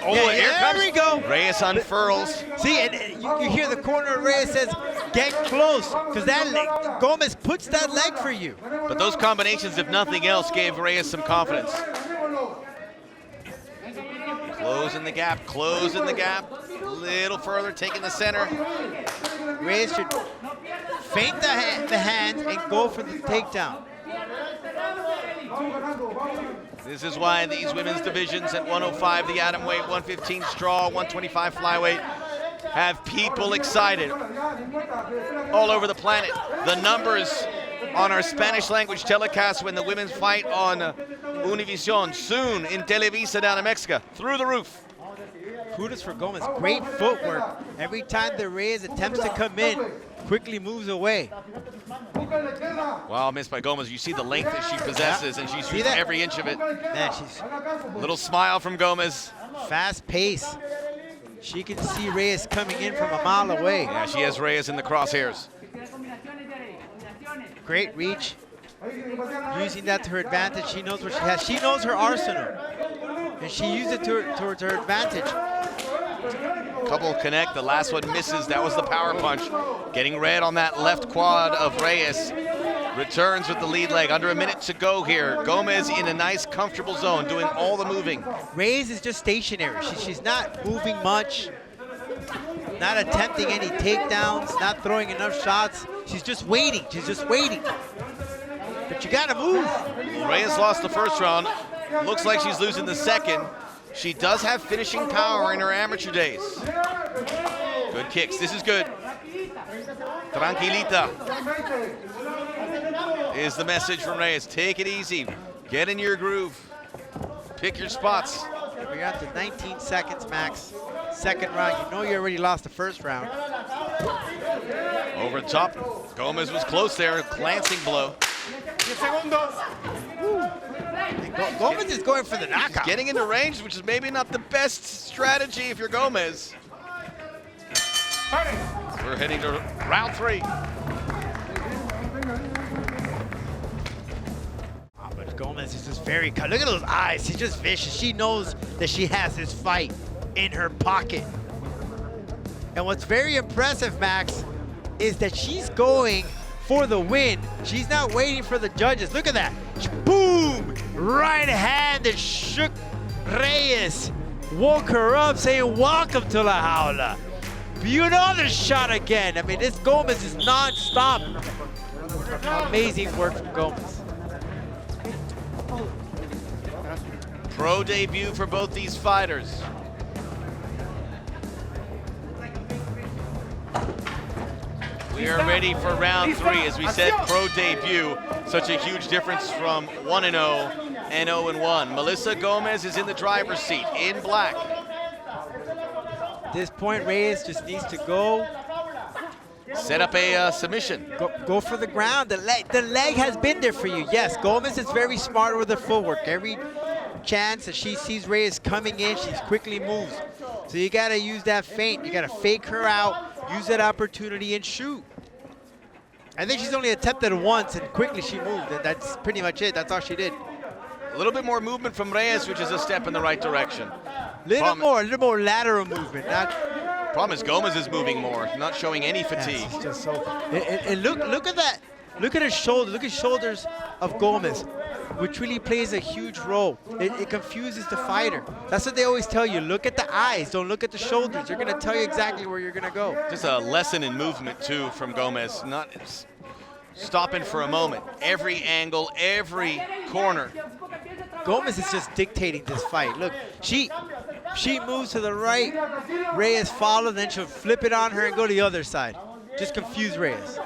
Oh, Yeah, here there comes we go. Reyes unfurls. See, and you hear the corner of Reyes says, get close, because that leg, Gomez puts that leg for you. But those combinations, if nothing else, gave Reyes some confidence. Closing the gap, closing the gap. A little further, taking the center. Reyes should feint the hand and go for the takedown. This is why these women's divisions at 105, the atom weight, 115 straw, 125 flyweight, have people excited all over the planet. The numbers on our Spanish language telecast when the women's fight on Univision, soon in Televisa down in Mexico, through the roof. Kudos for Gomez, great footwork. Every time the Reyes attempts to come in, quickly moves away. Wow, missed by Gomez. You see the length that she possesses, and she's used every inch of it. Man, she's little smile from Gomez. Fast pace. She can see Reyes coming in from a mile away. Yeah, she has Reyes in the crosshairs. Great reach. Using that to her advantage. She knows what she has. She knows her arsenal. And she used it towards her advantage. Couple connect, the last one misses. That was the power punch. Getting red on that left quad of Reyes. Returns with the lead leg. Under a minute to go here. Gomez in a nice, comfortable zone, doing all the moving. Reyes is just stationary. She's not moving much, not attempting any takedowns, not throwing enough shots. She's just waiting. She's just waiting. But you gotta move. Reyes lost the first round. looks like she's losing the second. She does have finishing power in her amateur days. Good kicks. This is good. Tranquilita is the message from Reyes. Take it easy. Get in your groove. Pick your spots. We're at the 19 seconds max. Second round. You know you already lost the first round. Over the top. Gomez was close there. A glancing blow. Gomez is going for the knockout. She's getting into range, which is maybe not the best strategy if you're Gomez. We're heading to round 3. But Gomez is just very cut. Look at those eyes. She's just vicious. She knows that she has this fight in her pocket. And what's very impressive, Max, is that she's going for the win. She's not waiting for the judges. Look at that. Boom! Right hand that shook Reyes. Woke her up saying, welcome to La Jaula. Another shot again. I mean, this Gomez is non-stop. Amazing work from Gomez. Pro debut for both these fighters. We are ready for round 3. As we said, pro debut. Such a huge difference from 1-0 and 0-1. Melissa Gomez is in the driver's seat in black. At this point, Reyes just needs to go. Set up a submission. Go for the ground. The leg has been there for you. Yes, Gomez is very smart with her footwork. Every chance that she sees Reyes coming in, she quickly moves. So you gotta use that feint. You gotta fake her out, use that opportunity and shoot. I think she's only attempted it once and quickly she moved, and that's pretty much it. That's all she did. A little bit more movement from Reyes, which is a step in the right direction. A little more lateral movement. Problem is Gomez is moving more, not showing any fatigue. Yes, it's just so. And look at that. Look at her shoulder. Look at shoulders of Gomez, which really plays a huge role. It confuses the fighter. That's what they always tell you. Look at the eyes. Don't look at the shoulders. They're going to tell you exactly where you're going to go. Just a lesson in movement, too, from Gomez. Not stopping for a moment. Every angle, every corner. Gomez is just dictating this fight. Look, she moves to the right. Reyes follows, then she'll flip it on her and go to the other side. Just confuse Reyes.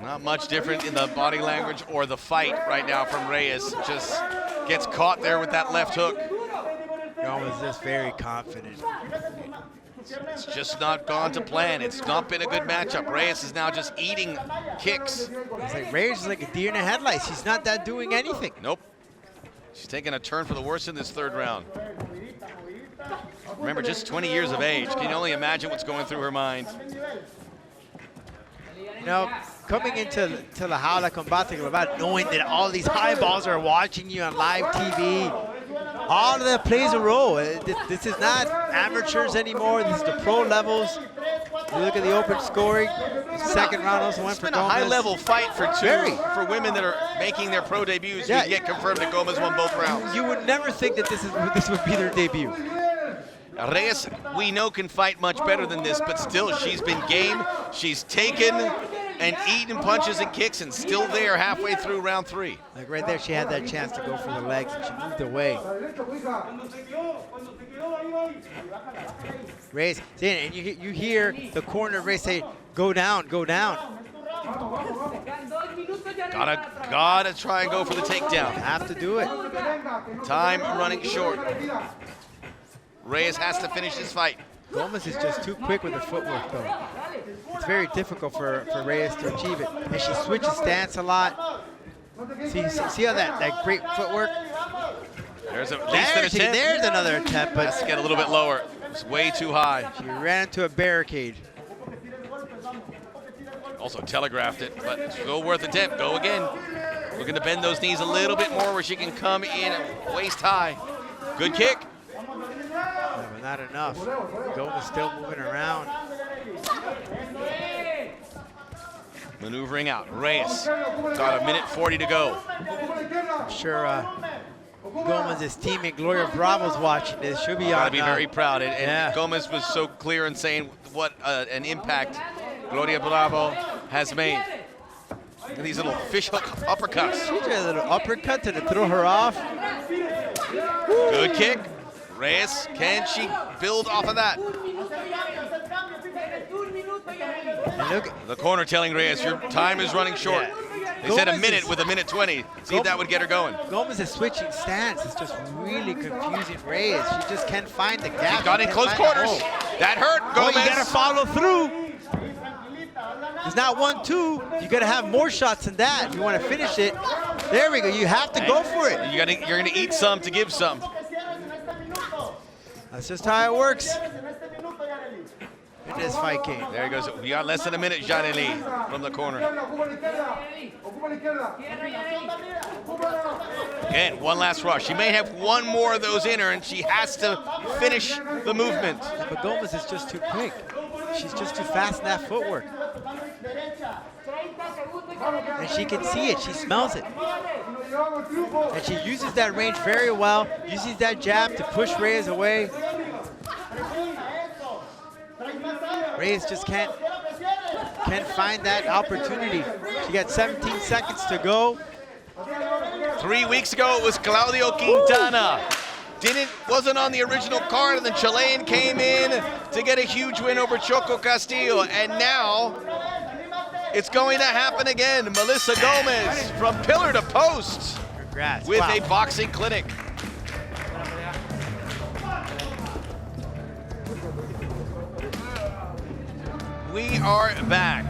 Not much different in the body language or the fight right now from Reyes. Just gets caught there with that left hook. Gomez is just very confident. It's just not gone to plan. It's not been a good matchup. Reyes is now just eating kicks. It's like Reyes is like a deer in the headlights. She's not that doing anything. Nope. She's taking a turn for the worse in this third round. Remember, just 20 years of age. Can you only imagine what's going through her mind? You know, coming into La Jaula Combate Global, knowing that all these eyeballs are watching you on live TV, all of that plays a role. This is not amateurs anymore. This is the pro levels. You look at the open scoring. Second round also went for Gomez. It's been a high-level fight for women that are making their pro debuts. Yeah. You get confirmed that Gomez won both rounds. You would never think that this would be their debut. Reyes, we know, can fight much better than this, but still, she's been game. She's taken and eaten punches and kicks and still there halfway through round 3. Like right there, she had that chance to go for the legs and she moved away. Reyes, and you hear the corner of Reyes say, go down, go down. Gotta try and go for the takedown. Have to do it. Time running short. Reyes has to finish this fight. Gomez is just too quick with her footwork, though. It's very difficult for Reyes to achieve it. And she switches stance a lot. See how that great footwork? There's at least an attempt. There's another attempt, but let's get a little bit lower. It's way too high. She ran into a barricade. Also telegraphed it, but it's still worth the attempt. Go again. Looking to bend those knees a little bit more where she can come in waist high. Good kick. Yeah, but not enough. Gomez still moving around. Maneuvering out. Reyes got 1:40 to go. I'm sure Gomez's teammate Gloria Bravo's watching this. She'll be Gotta be very proud. And Gomez was so clear in saying what an impact Gloria Bravo has made. Look at these little fish hook uppercuts. She did a little uppercut to throw her off. Good kick. Reyes, can she build off of that? And look, The corner telling Reyes, your time is running short. Yeah. They said a Gomez minute is- with a minute 20. See if that would get her going. Gomez is switching stance. It's just really confusing Reyes. She just can't find the gap. She got in can't close find the quarters. hole. That hurt Oh, Gomez. you gotta follow through. It's not 1-2. You gotta have more shots than that if you want to finish it. There we go. You have to go for it. You're gonna eat some to give some. That's just how it works. In this fight game. There he goes. We got less than a minute, Jharely from the corner. Again, one last rush. She may have one more of those in her, and she has to finish the movement. But Gomez is just too quick. She's just too fast in that footwork. And she can see it. She smells it. And she uses that range very well. Uses that jab to push Reyes away. Reyes just can't find that opportunity. She got 17 seconds to go. 3 weeks ago, it was Claudio Quintana. Wasn't on the original card, and the Chilean came in to get a huge win over Choco Castillo. And now, it's going to happen again. Melissa Gomez from pillar to post. Congrats. With Wow. a boxing clinic. We are back.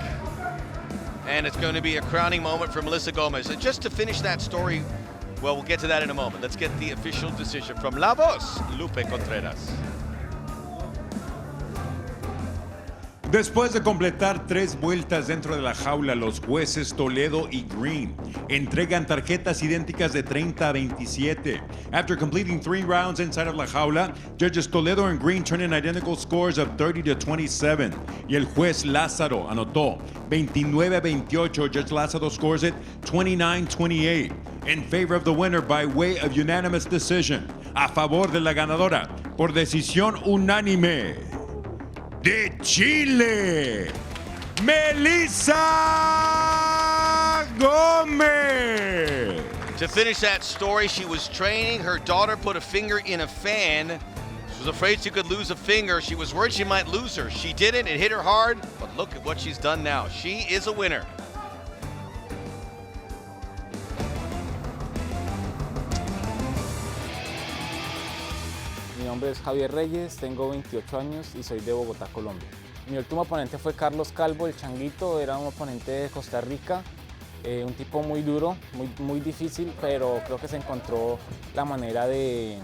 And it's going to be a crowning moment for Melissa Gomez. And just to finish that story, well, we'll get to that in a moment. Let's get the official decision from La Voz, Lupe Contreras. Después de completar 3 vueltas dentro de la jaula, los jueces Toledo y Green entregan tarjetas idénticas de 30 a 27. After completing 3 rounds inside of la jaula, judges Toledo and Green turn in identical scores of 30 to 27. Y el juez Lázaro anotó 29 a 28. Judge Lázaro scores it 29-28 in favor of the winner by way of unanimous decision. A favor de la ganadora por decisión unánime. De Chile, Melissa Gomez. To finish that story, she was training. Her daughter put a finger in a fan. She was afraid she could lose a finger. She was worried she might lose her. She didn't. It hit her hard. But look at what she's done now. She is a winner. Mi nombre es Javier Reyes, tengo 28 años y soy de Bogotá, Colombia. Mi último oponente fue Carlos Calvo, el Changuito, era un oponente de Costa Rica, un tipo muy duro, muy difícil, pero creo que se encontró la manera de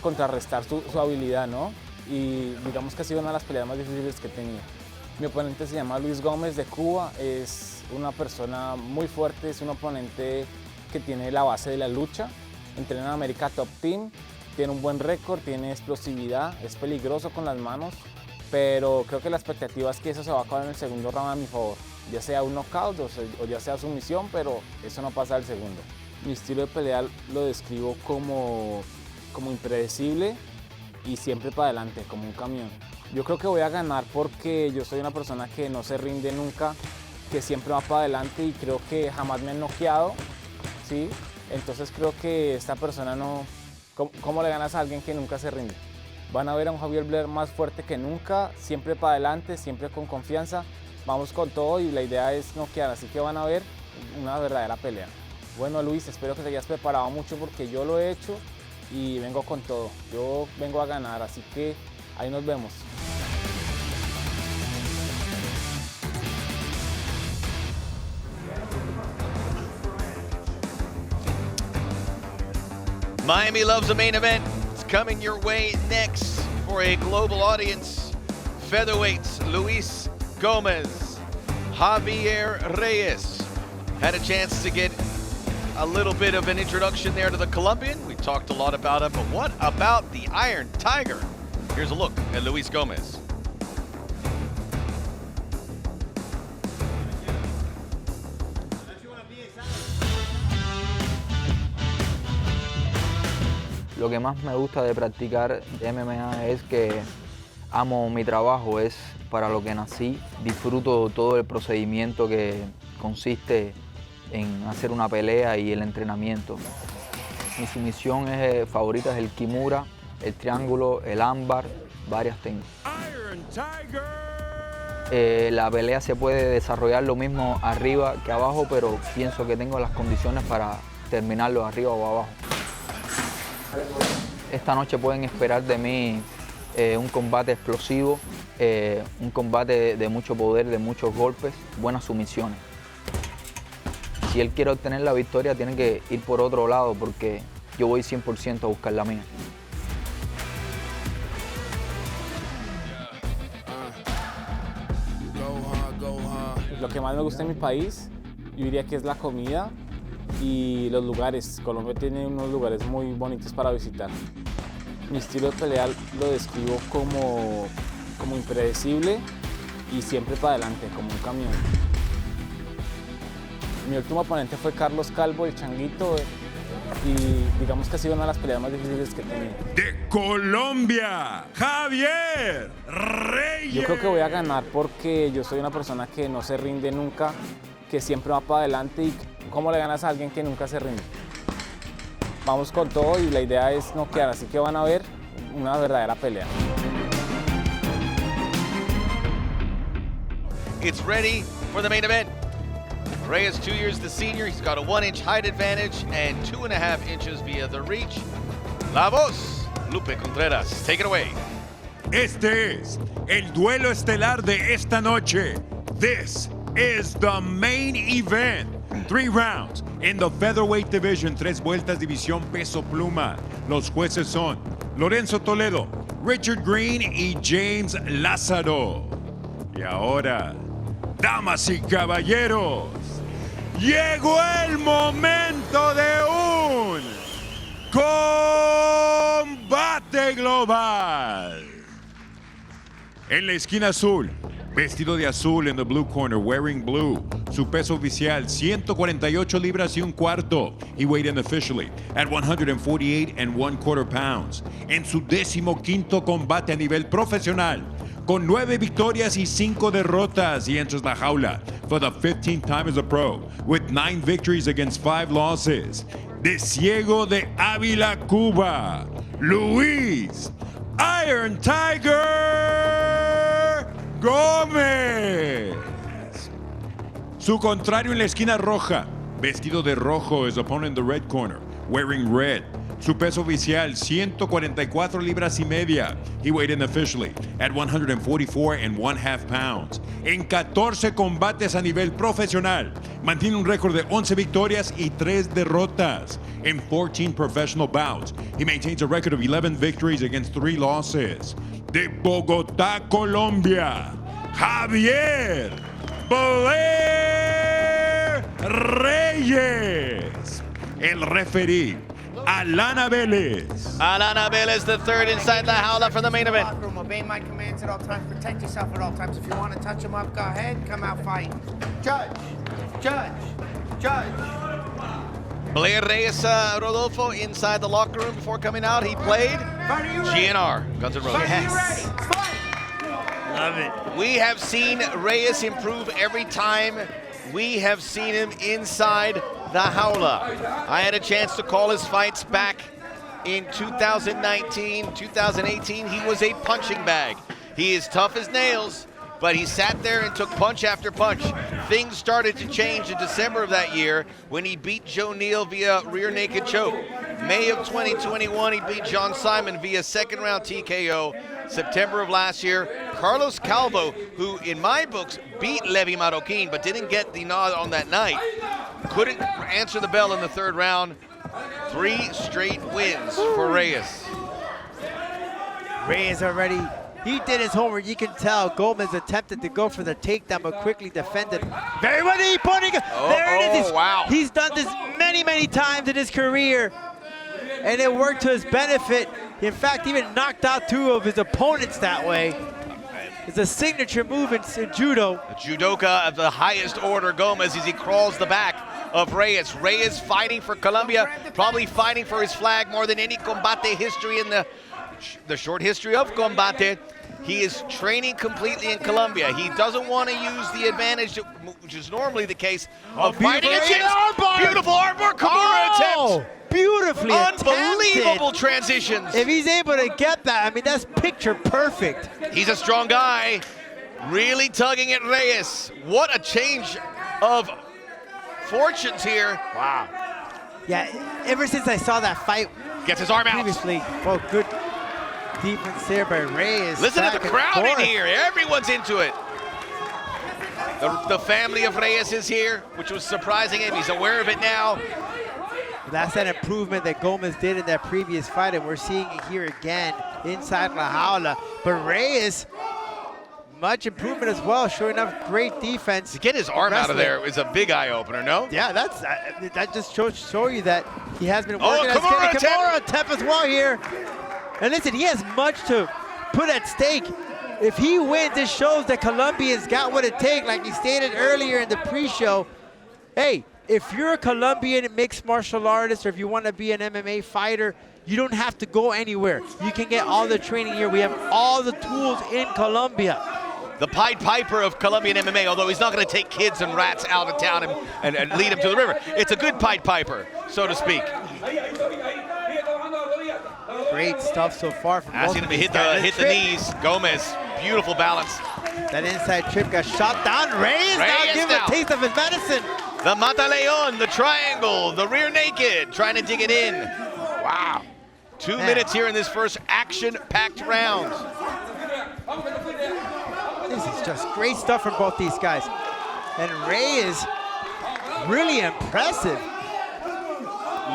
contrarrestar su habilidad, ¿no? Y digamos que ha sido una de las peleas más difíciles que he tenido. Mi oponente se llama Luis Gómez de Cuba, es una persona muy fuerte, es un oponente que tiene la base de la lucha, entrena en América Top Team, tiene un buen récord, tiene explosividad, es peligroso con las manos, pero creo que la expectativa es que eso se va a acabar en el segundo round a mi favor, ya sea un knockout o ya sea sumisión, pero eso no pasa al segundo. Mi estilo de pelea lo describo como impredecible y siempre para adelante, como un camión. Yo creo que voy a ganar porque yo soy una persona que no se rinde nunca, que siempre va para adelante y creo que jamás me han noqueado, ¿sí? Entonces creo que esta persona no... ¿Cómo le ganas a alguien que nunca se rinde? Van a ver a un Javier Blair más fuerte que nunca, siempre para adelante, siempre con confianza. Vamos con todo y la idea es noquear, así que van a ver una verdadera pelea. Bueno, Luis, espero que te hayas preparado mucho porque yo lo he hecho y vengo con todo. Yo vengo a ganar, así que ahí nos vemos. Miami loves a main event. It's coming your way next for a global audience. Featherweights, Luis Gomez, Javier Reyes. Had a chance to get a little bit of an introduction there to the Colombian. We talked a lot about him, but what about the Iron Tiger? Here's a look at Luis Gomez. Lo que más me gusta de practicar MMA es que amo mi trabajo, es para lo que nací. Disfruto todo el procedimiento que consiste en hacer una pelea y el entrenamiento. Mi sumisión favorita es el kimura, el triángulo, el ámbar, varias tengo. La pelea se puede desarrollar lo mismo arriba que abajo, pero pienso que tengo las condiciones para terminarlo arriba o abajo. Esta noche pueden esperar de mí un combate explosivo, un combate de mucho poder, de muchos golpes, buenas sumisiones. Si él quiere obtener la victoria, tiene que ir por otro lado, porque yo voy 100% a buscar la mía. Lo que más me gusta en mi país, yo diría que es la comida y los lugares. Colombia tiene unos lugares muy bonitos para visitar. Mi estilo de pelea lo describo como impredecible y siempre para adelante, como un camión. Mi último oponente fue Carlos Calvo, el Changuito, y digamos que ha sido una de las peleas más difíciles que he tenido. De Colombia, Javier Reyes. Yo creo que voy a ganar porque yo soy una persona que no se rinde nunca, que siempre va para adelante. ¿Y cómo le ganas a alguien que nunca se rinde? Vamos con todo y la idea es noquear, así que van a ver una verdadera pelea. It's ready for the main event. Reyes, 2 years the senior. He's got a 1-inch height advantage and 2.5 inches via the reach. La voz, Lupe Contreras. Take it away. Este es el duelo estelar de esta noche. This is the main event. 3 rounds in the featherweight division. 3 vueltas división peso pluma. Los jueces son Lorenzo Toledo, Richard Green y James Lázaro. Y ahora, damas y caballeros, llegó el momento de un combate global. En la esquina azul, vestido de azul in the blue corner, wearing blue. Su peso oficial, 148 libras y un cuarto. He weighed in officially at 148 1/4 pounds. En su 15º combate a nivel profesional, con 9 victorias y 5 derrotas, he enters la jaula for the 15th time as a pro, with 9 victories against 5 losses. De Ciego de Ávila, Cuba, Luis Iron Tiger Gómez. Su contrario en la esquina roja, vestido de rojo, his opponent in the red corner, wearing red. Su peso oficial, 144 libras y media. He weighed in officially at 144 1/2 pounds. En 14 combates a nivel profesional, mantiene un récord de 11 victorias y 3 derrotas. In 14 professional bouts, he maintains a record of 11 victories against 3 losses. De Bogotá, Colombia, Javier Reyes. El referee, Alana Vélez. Alana Vélez, the third inside the jaula for the main event. Obey my commands at all times. Protect yourself at all times. If you want to touch him up, go ahead. Come out fighting. Judge. Blair Reyes, Rodolfo, inside the locker room before coming out. He played GNR, Guns N' Roses. Yes. Love it. We have seen Reyes improve every time we have seen him inside the jaula. I had a chance to call his fights back in 2019, 2018. He was a punching bag. He is tough as nails, but he sat there and took punch after punch. Things started to change in December of that year when he beat Joe Neal via rear naked choke. May of 2021, he beat John Simon via second round TKO. September of last year, Carlos Calvo, who in my books beat Levi Marroquin but didn't get the nod on that night, couldn't answer the bell in the 3rd round. 3 straight wins for Reyes. Reyes already, he did his homework. You can tell Gomez attempted to go for the takedown, but quickly defended. Very well, there it is. Wow. He's done this many, many times in his career, and it worked to his benefit. In fact, even knocked out 2 of his opponents that way. It's a signature move in judo. A judoka of the highest order, Gomez, as he crawls the back of Reyes. Reyes fighting for Colombia, probably fighting for his flag more than any combate history in the short history of combate. He is training completely in Colombia. He doesn't want to use the advantage, which is normally the case, of fighting a chance. Beautiful armbar, Kimura attempt. beautifully Unbelievable attempted. transitions. If he's able to get that, I mean, that's picture perfect. He's a strong guy, really tugging at Reyes. What a change of fortunes here. Wow. Yeah, ever since I saw that fight Gets his arm out. previously, well, good defense there by Reyes. Listen to the Back and crowd in forth. here. Everyone's into it. The family of Reyes is here, which was surprising him. He's aware of it now. That's that improvement that Gomez did in that previous fight, and we're seeing it here again inside La Jaula. But Reyes, much improvement as well, showing enough great defense. To get his arm out of there is a big eye-opener, no? Yeah, that just show you that he has been working. Kimura attempt as well here. And listen, he has much to put at stake. If he wins, this shows that Colombia's got what it takes. Like he stated earlier in the pre-show, hey, if you're a Colombian mixed martial artist or if you want to be an MMA fighter, you don't have to go anywhere. You can get all the training here. We have all the tools in Colombia. The Pied Piper of Colombian MMA, although he's not going to take kids and rats out of town and lead them to the river. It's a good Pied Piper, so to speak. Great stuff so far from Asking him to hit the knees. Gomez, beautiful balance. That inside trip got shot down. Reyes now give him a taste of his medicine. The Mataleon, the triangle, the rear naked, trying to dig it in. Wow. 2 minutes here in this first action-packed round. This is just great stuff from both these guys. And Reyes, really impressive.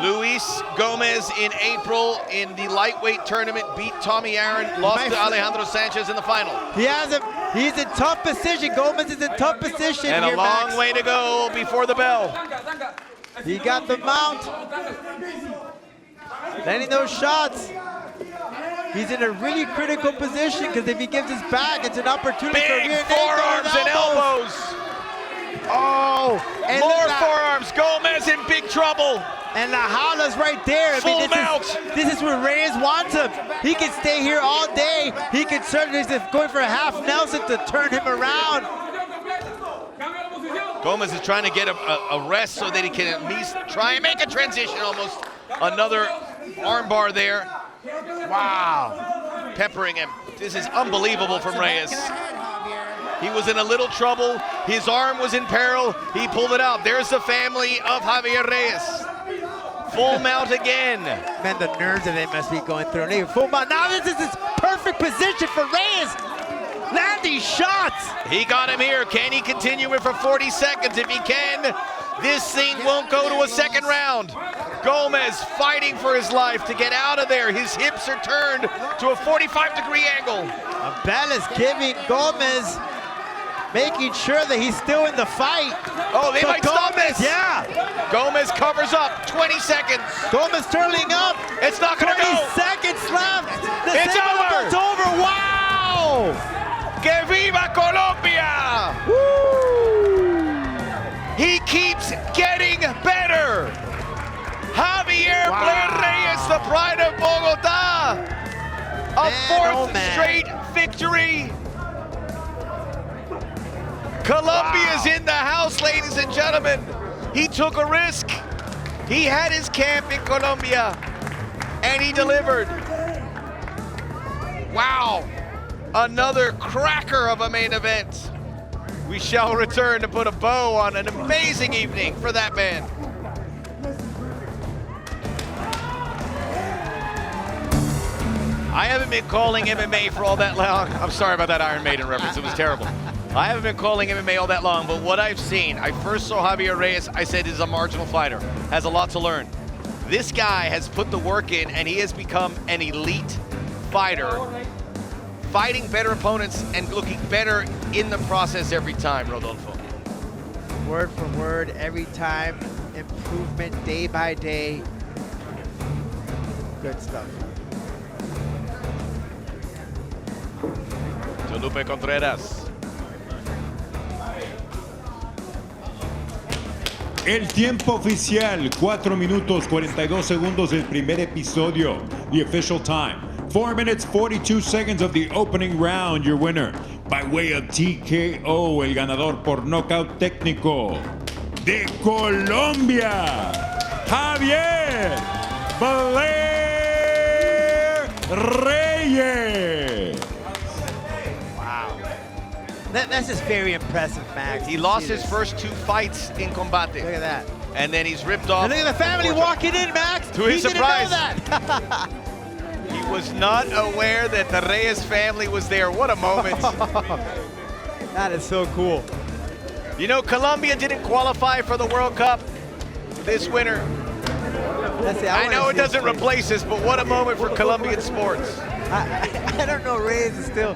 Luis Gomez in April in the lightweight tournament beat Tommy Aaron, lost to Alejandro Sanchez in the final. He's in tough position. Gomez is in tough position. And here, a long Max. way to go before the bell. He got the mount. Landing those shots. He's in a really critical position because if he gives his back, it's an opportunity for Big rear forearms and elbows. Oh, and more forearms. Gomez in big trouble. And La Jaula's right there. Full mount. This is where Reyes wants him. He can stay here all day. He can certainly just going for a half Nelson to turn him around. Gomez is trying to get a rest so that he can at least try and make a transition almost. Another armbar there. Wow. Peppering him. This is unbelievable from Reyes. He was in a little trouble. His arm was in peril. He pulled it out. There's the family of Javier Reyes. Full mount again. Man, the nerves that they must be going through. They full mount. Now this is his perfect position for Reyes. Land these shots. He got him here. Can he continue it for 40 seconds? If he can, this thing won't go to a second round. Gomez fighting for his life to get out of there. His hips are turned to a 45-degree angle. Abel is giving Gomez, making sure that he's still in the fight. Oh, they might stop this. Yeah. Gomez covers up. 20 seconds. Gomez turning up. It's not going to go. 20 seconds left. It's over. It's over. Wow. Que viva Colombia. Woo. He keeps getting better. Javier Reyes, the pride of Bogotá. A fourth straight victory. Colombia's in the house, ladies and gentlemen. He took a risk. He had his camp in Colombia, and he delivered. Wow. Another cracker of a main event. We shall return to put a bow on an amazing evening for that man. I haven't been calling MMA for all that long. I'm sorry about that Iron Maiden reference. It was terrible. I haven't been calling MMA all that long, but what I've seen, I first saw Javier Reyes. I said he's a marginal fighter, has a lot to learn. This guy has put the work in, and he has become an elite fighter, fighting better opponents and looking better in the process every time, Rodolfo. Word for word, every time, improvement day by day. Good stuff. Lupe Contreras. El tiempo oficial, 4 minutos 42 segundos del primer episodio. The official time, 4 minutes 42 seconds of the opening round. Your winner, by way of TKO, el ganador por nocaut técnico de Colombia, Javier Reyes. Wow. That's just very impressive, Max. He lost his first 2 fights in combate. Look at that. And then he's ripped off. And look at the family walking in, Max. To his surprise. Didn't know that. He was not aware that the Reyes family was there. What a moment. That is so cool. You know, Colombia didn't qualify for the World Cup this winter. I know it doesn't replace us, but what a moment for Colombian sports. I don't know, Reyes is still,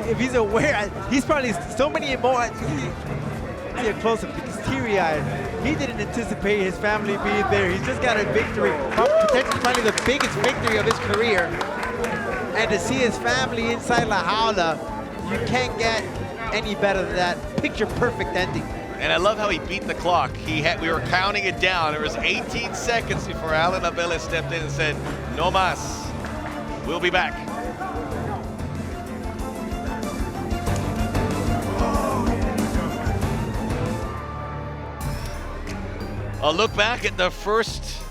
if he's aware, he's probably so many more. See a close-up because teary-eyed. He didn't anticipate his family being there. He's just got a victory, potentially probably the biggest victory of his career. And to see his family inside La Jaula, you can't get any better than that. Picture perfect ending. And I love how he beat the clock. We were counting it down. There was 18 seconds before Alan Abela stepped in and said, "No más. We'll be back." A look back at the first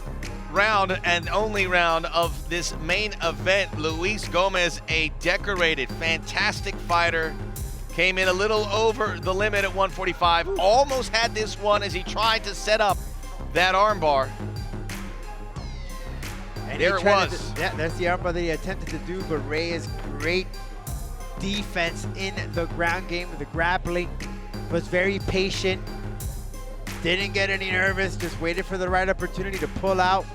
round and only round of this main event. Luis Gomez, a decorated, fantastic fighter, came in a little over the limit at 145. Almost had this one as he tried to set up that armbar. And there it was. Yeah, that's the armbar that he attempted to do, but Reyes, great defense in the ground game with the grappling, was very patient, didn't get any nervous, just waited for the right opportunity to pull out,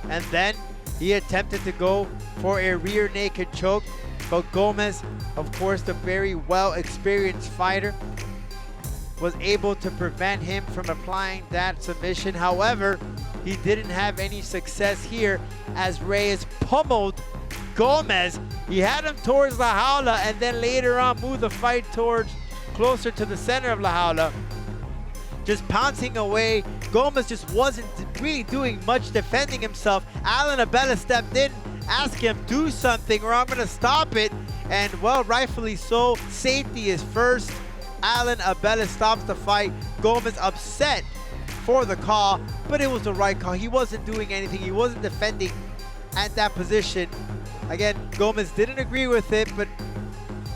and then he attempted to go for a rear naked choke, but Gomez, of course, the very well-experienced fighter, was able to prevent him from applying that submission. However, he didn't have any success here as Reyes pummeled Gomez. He had him towards La Jaula and then later on moved the fight towards closer to the center of La Jaula. Just pouncing away. Gomez just wasn't really doing much defending himself. Alan Abela stepped in, asked him, do something or I'm gonna stop it. And well, rightfully so, safety is first. Alan Abela stops the fight. Gomez upset for the call, but it was the right call. He wasn't doing anything. He wasn't defending at that position. Again, Gomez didn't agree with it, but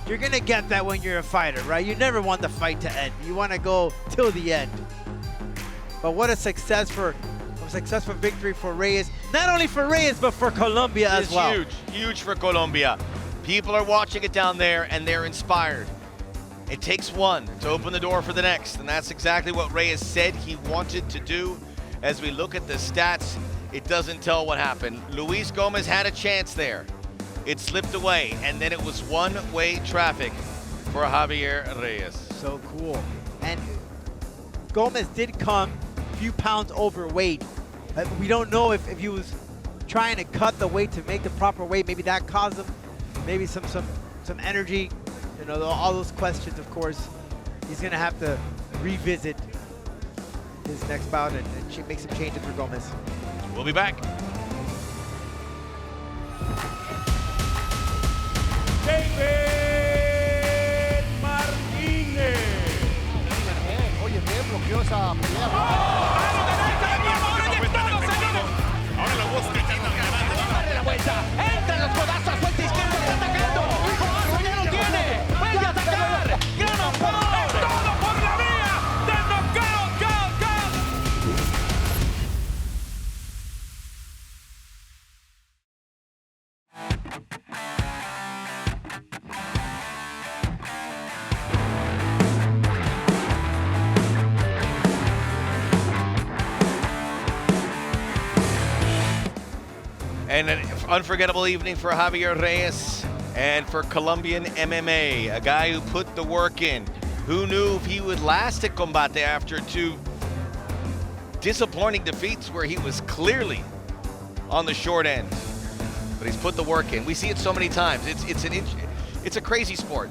you're gonna get that when you're a fighter, right? You never want the fight to end. You wanna go till the end. But what a successful victory for Reyes. Not only for Reyes, but for Colombia as well. It's huge for Colombia. People are watching it down there and they're inspired. It takes one to open the door for the next, and that's exactly what Reyes said he wanted to do. As we look at the stats, it doesn't tell what happened. Luis Gomez had a chance there. It slipped away, and then it was one-way traffic for Javier Reyes. So cool. And Gomez did come a few pounds overweight. We don't know if he was trying to cut the weight to make the proper weight. Maybe that caused him maybe some energy. You know, all those questions, of course, he's going to have to revisit his next bout and make some changes for Gomez. We'll be back. David Martínez. Oye, bien bloqueó esa pelea. Ahora la voz que tiene la vuelta, entra los codazos, vuelta izquierda, está atacando. Codazo ya lo tiene, vuelve a atacar. Gran amparo, todo por la vía de knockout, knockout. And an unforgettable evening for Javier Reyes and for Colombian MMA, a guy who put the work in. Who knew if he would last at Combate after 2 disappointing defeats where he was clearly on the short end. But he's put the work in. We see it so many times. It's a crazy sport.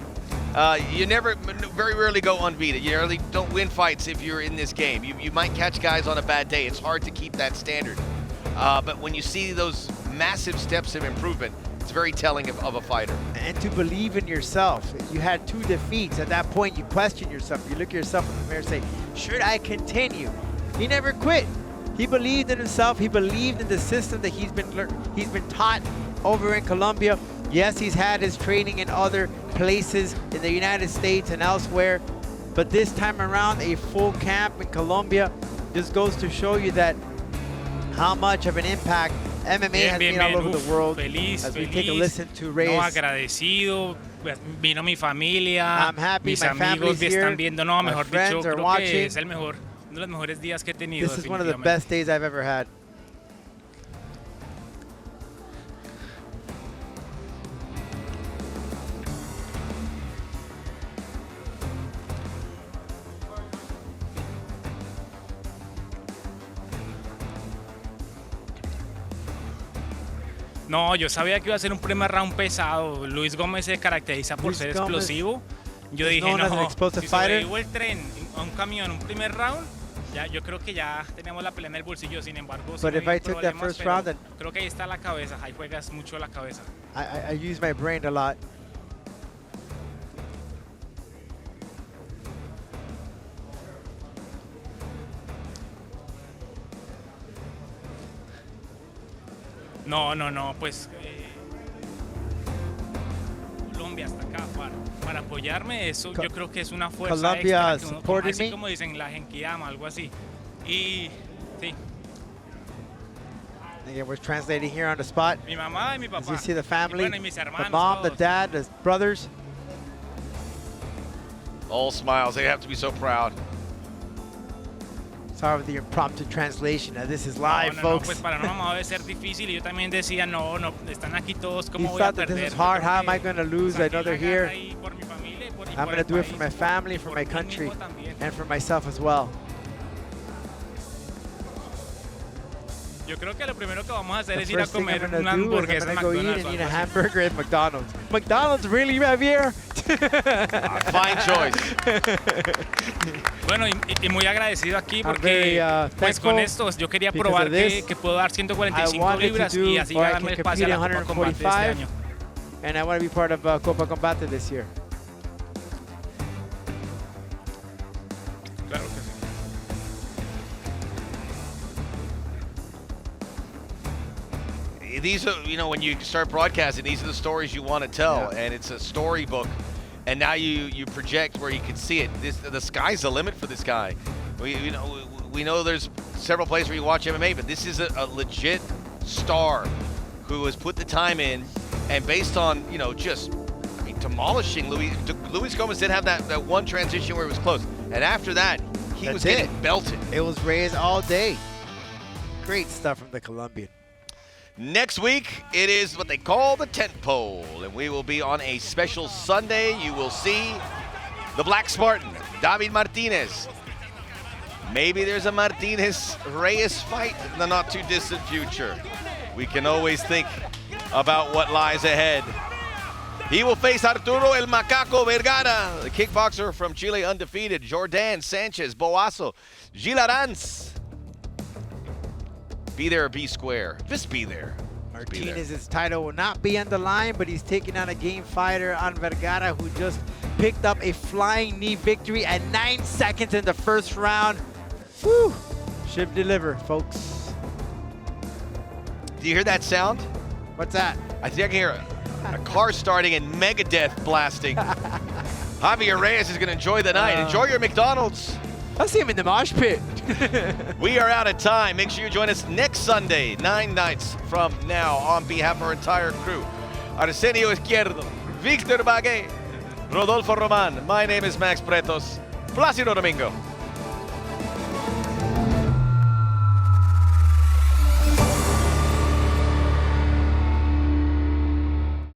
You very rarely go unbeaten. You rarely don't win fights if you're in this game. You might catch guys on a bad day. It's hard to keep that standard. But when you see those massive steps of improvement, it's very telling of a fighter. And to believe in yourself. You had 2 defeats. At that point, you question yourself. You look at yourself in the mirror and say, should I continue? He never quit. He believed in himself. He believed in the system that he's been taught over in Colombia. Yes, he's had his training in other places in the United States and elsewhere, but this time around, a full camp in Colombia just goes to show you that how much of an impact MMA has made all over the world. As we take a listen to Reyes. No, agradecido. Vino mi familia. I'm happy mis my amigos family's me here. están viendo. No, My mejor friends dicho, are creo watching. que es el mejor, uno de los mejores días que he tenido. This is one of the best days I've ever had. No, yo sabía que iba a ser un primer round pesado. Luis Gómez se caracteriza por Luis ser Gómez explosivo. Yo is dije, known as an no, explosive si fighter. sobrevivo el tren a un camión, un primer round, ya, yo creo que ya teníamos la pelea en el bolsillo. Sin embargo, sí But me if dio I took that problemas, first pero round, then creo que ahí está la cabeza. Ahí juegas mucho la cabeza. I use my brain a lot. No, pues Colombia hasta acá para apoyarme, eso yo creo que es una fuerza Colombia extra que uno, supported así me. como dicen la genkidama, algo así. Y sí, Again, we're translating here on the spot. mi mamá y mi As papá. you see the Y family, bueno, y mis the hermanos, mom, the todos. dad, the brothers. All smiles. They have to be so proud. Sorry with the impromptu translation. Now, this is live, No, folks. pues para una mamá debe ser difícil y yo también decía, no, están aquí todos, He ¿cómo voy a thought that perder? this was hard. How am I going to lose? I know they're here. Ahí por mi familia y por I'm going to el do it for país, my family, for por my mí country, mismo también. and for myself as well. Yo creo que lo primero que vamos a hacer The es ir a first thing I'm comer going una to do is hamburguesa I'm en going to go eat McDonald's. and o eat a algo así. hamburger at McDonald's. McDonald's, really, Javier? Fine choice. Bueno, y muy agradecido aquí I'm porque very, pues con esto yo quería because probar of this. que puedo dar I 145 wanted to libras do, y así or I ganarme can el pase a compete la at Copa Combate de este 145, año. and I want to be part of Copa Combate this year. Claro que sí. These are, you know, when you start broadcasting, these are the stories you want to tell, and it's a storybook. And now you project where you can see it. The sky's the limit for this guy. We know there's several places where you watch MMA, but this is a legit star who has put the time in, and based on just demolishing Luis Gomez did have that one transition where it was close, and after that he was getting belted. It was Reyes all day. Great stuff from the Colombian. Next week, it is what they call the tent pole, and we will be on a special Sunday. You will see the Black Spartan, David Martinez. Maybe there's a Martinez-Reyes fight in the not-too-distant future. We can always think about what lies ahead. He will face Arturo El Macaco Vergara, the kickboxer from Chile, undefeated. Jordan Sanchez, Boazo, Gil Aranz. Be there or be square. Just be there. Martinez's title will not be on the line, but he's taking on a game fighter on Vergara, who just picked up a flying knee victory at 9 seconds in the first round. Whew. Should deliver, folks. Do you hear that sound? What's that? I think I can hear a car starting and Megadeth blasting. Javier Reyes is going to enjoy the night. Enjoy your McDonald's. I'll see him in the mosh pit. We are out of time. Make sure you join us next Sunday, 9 nights from now, on behalf of our entire crew. Arsenio Izquierdo, Victor Bagué, Rodolfo Roman. My name is Max Pretos. Plácido Domingo.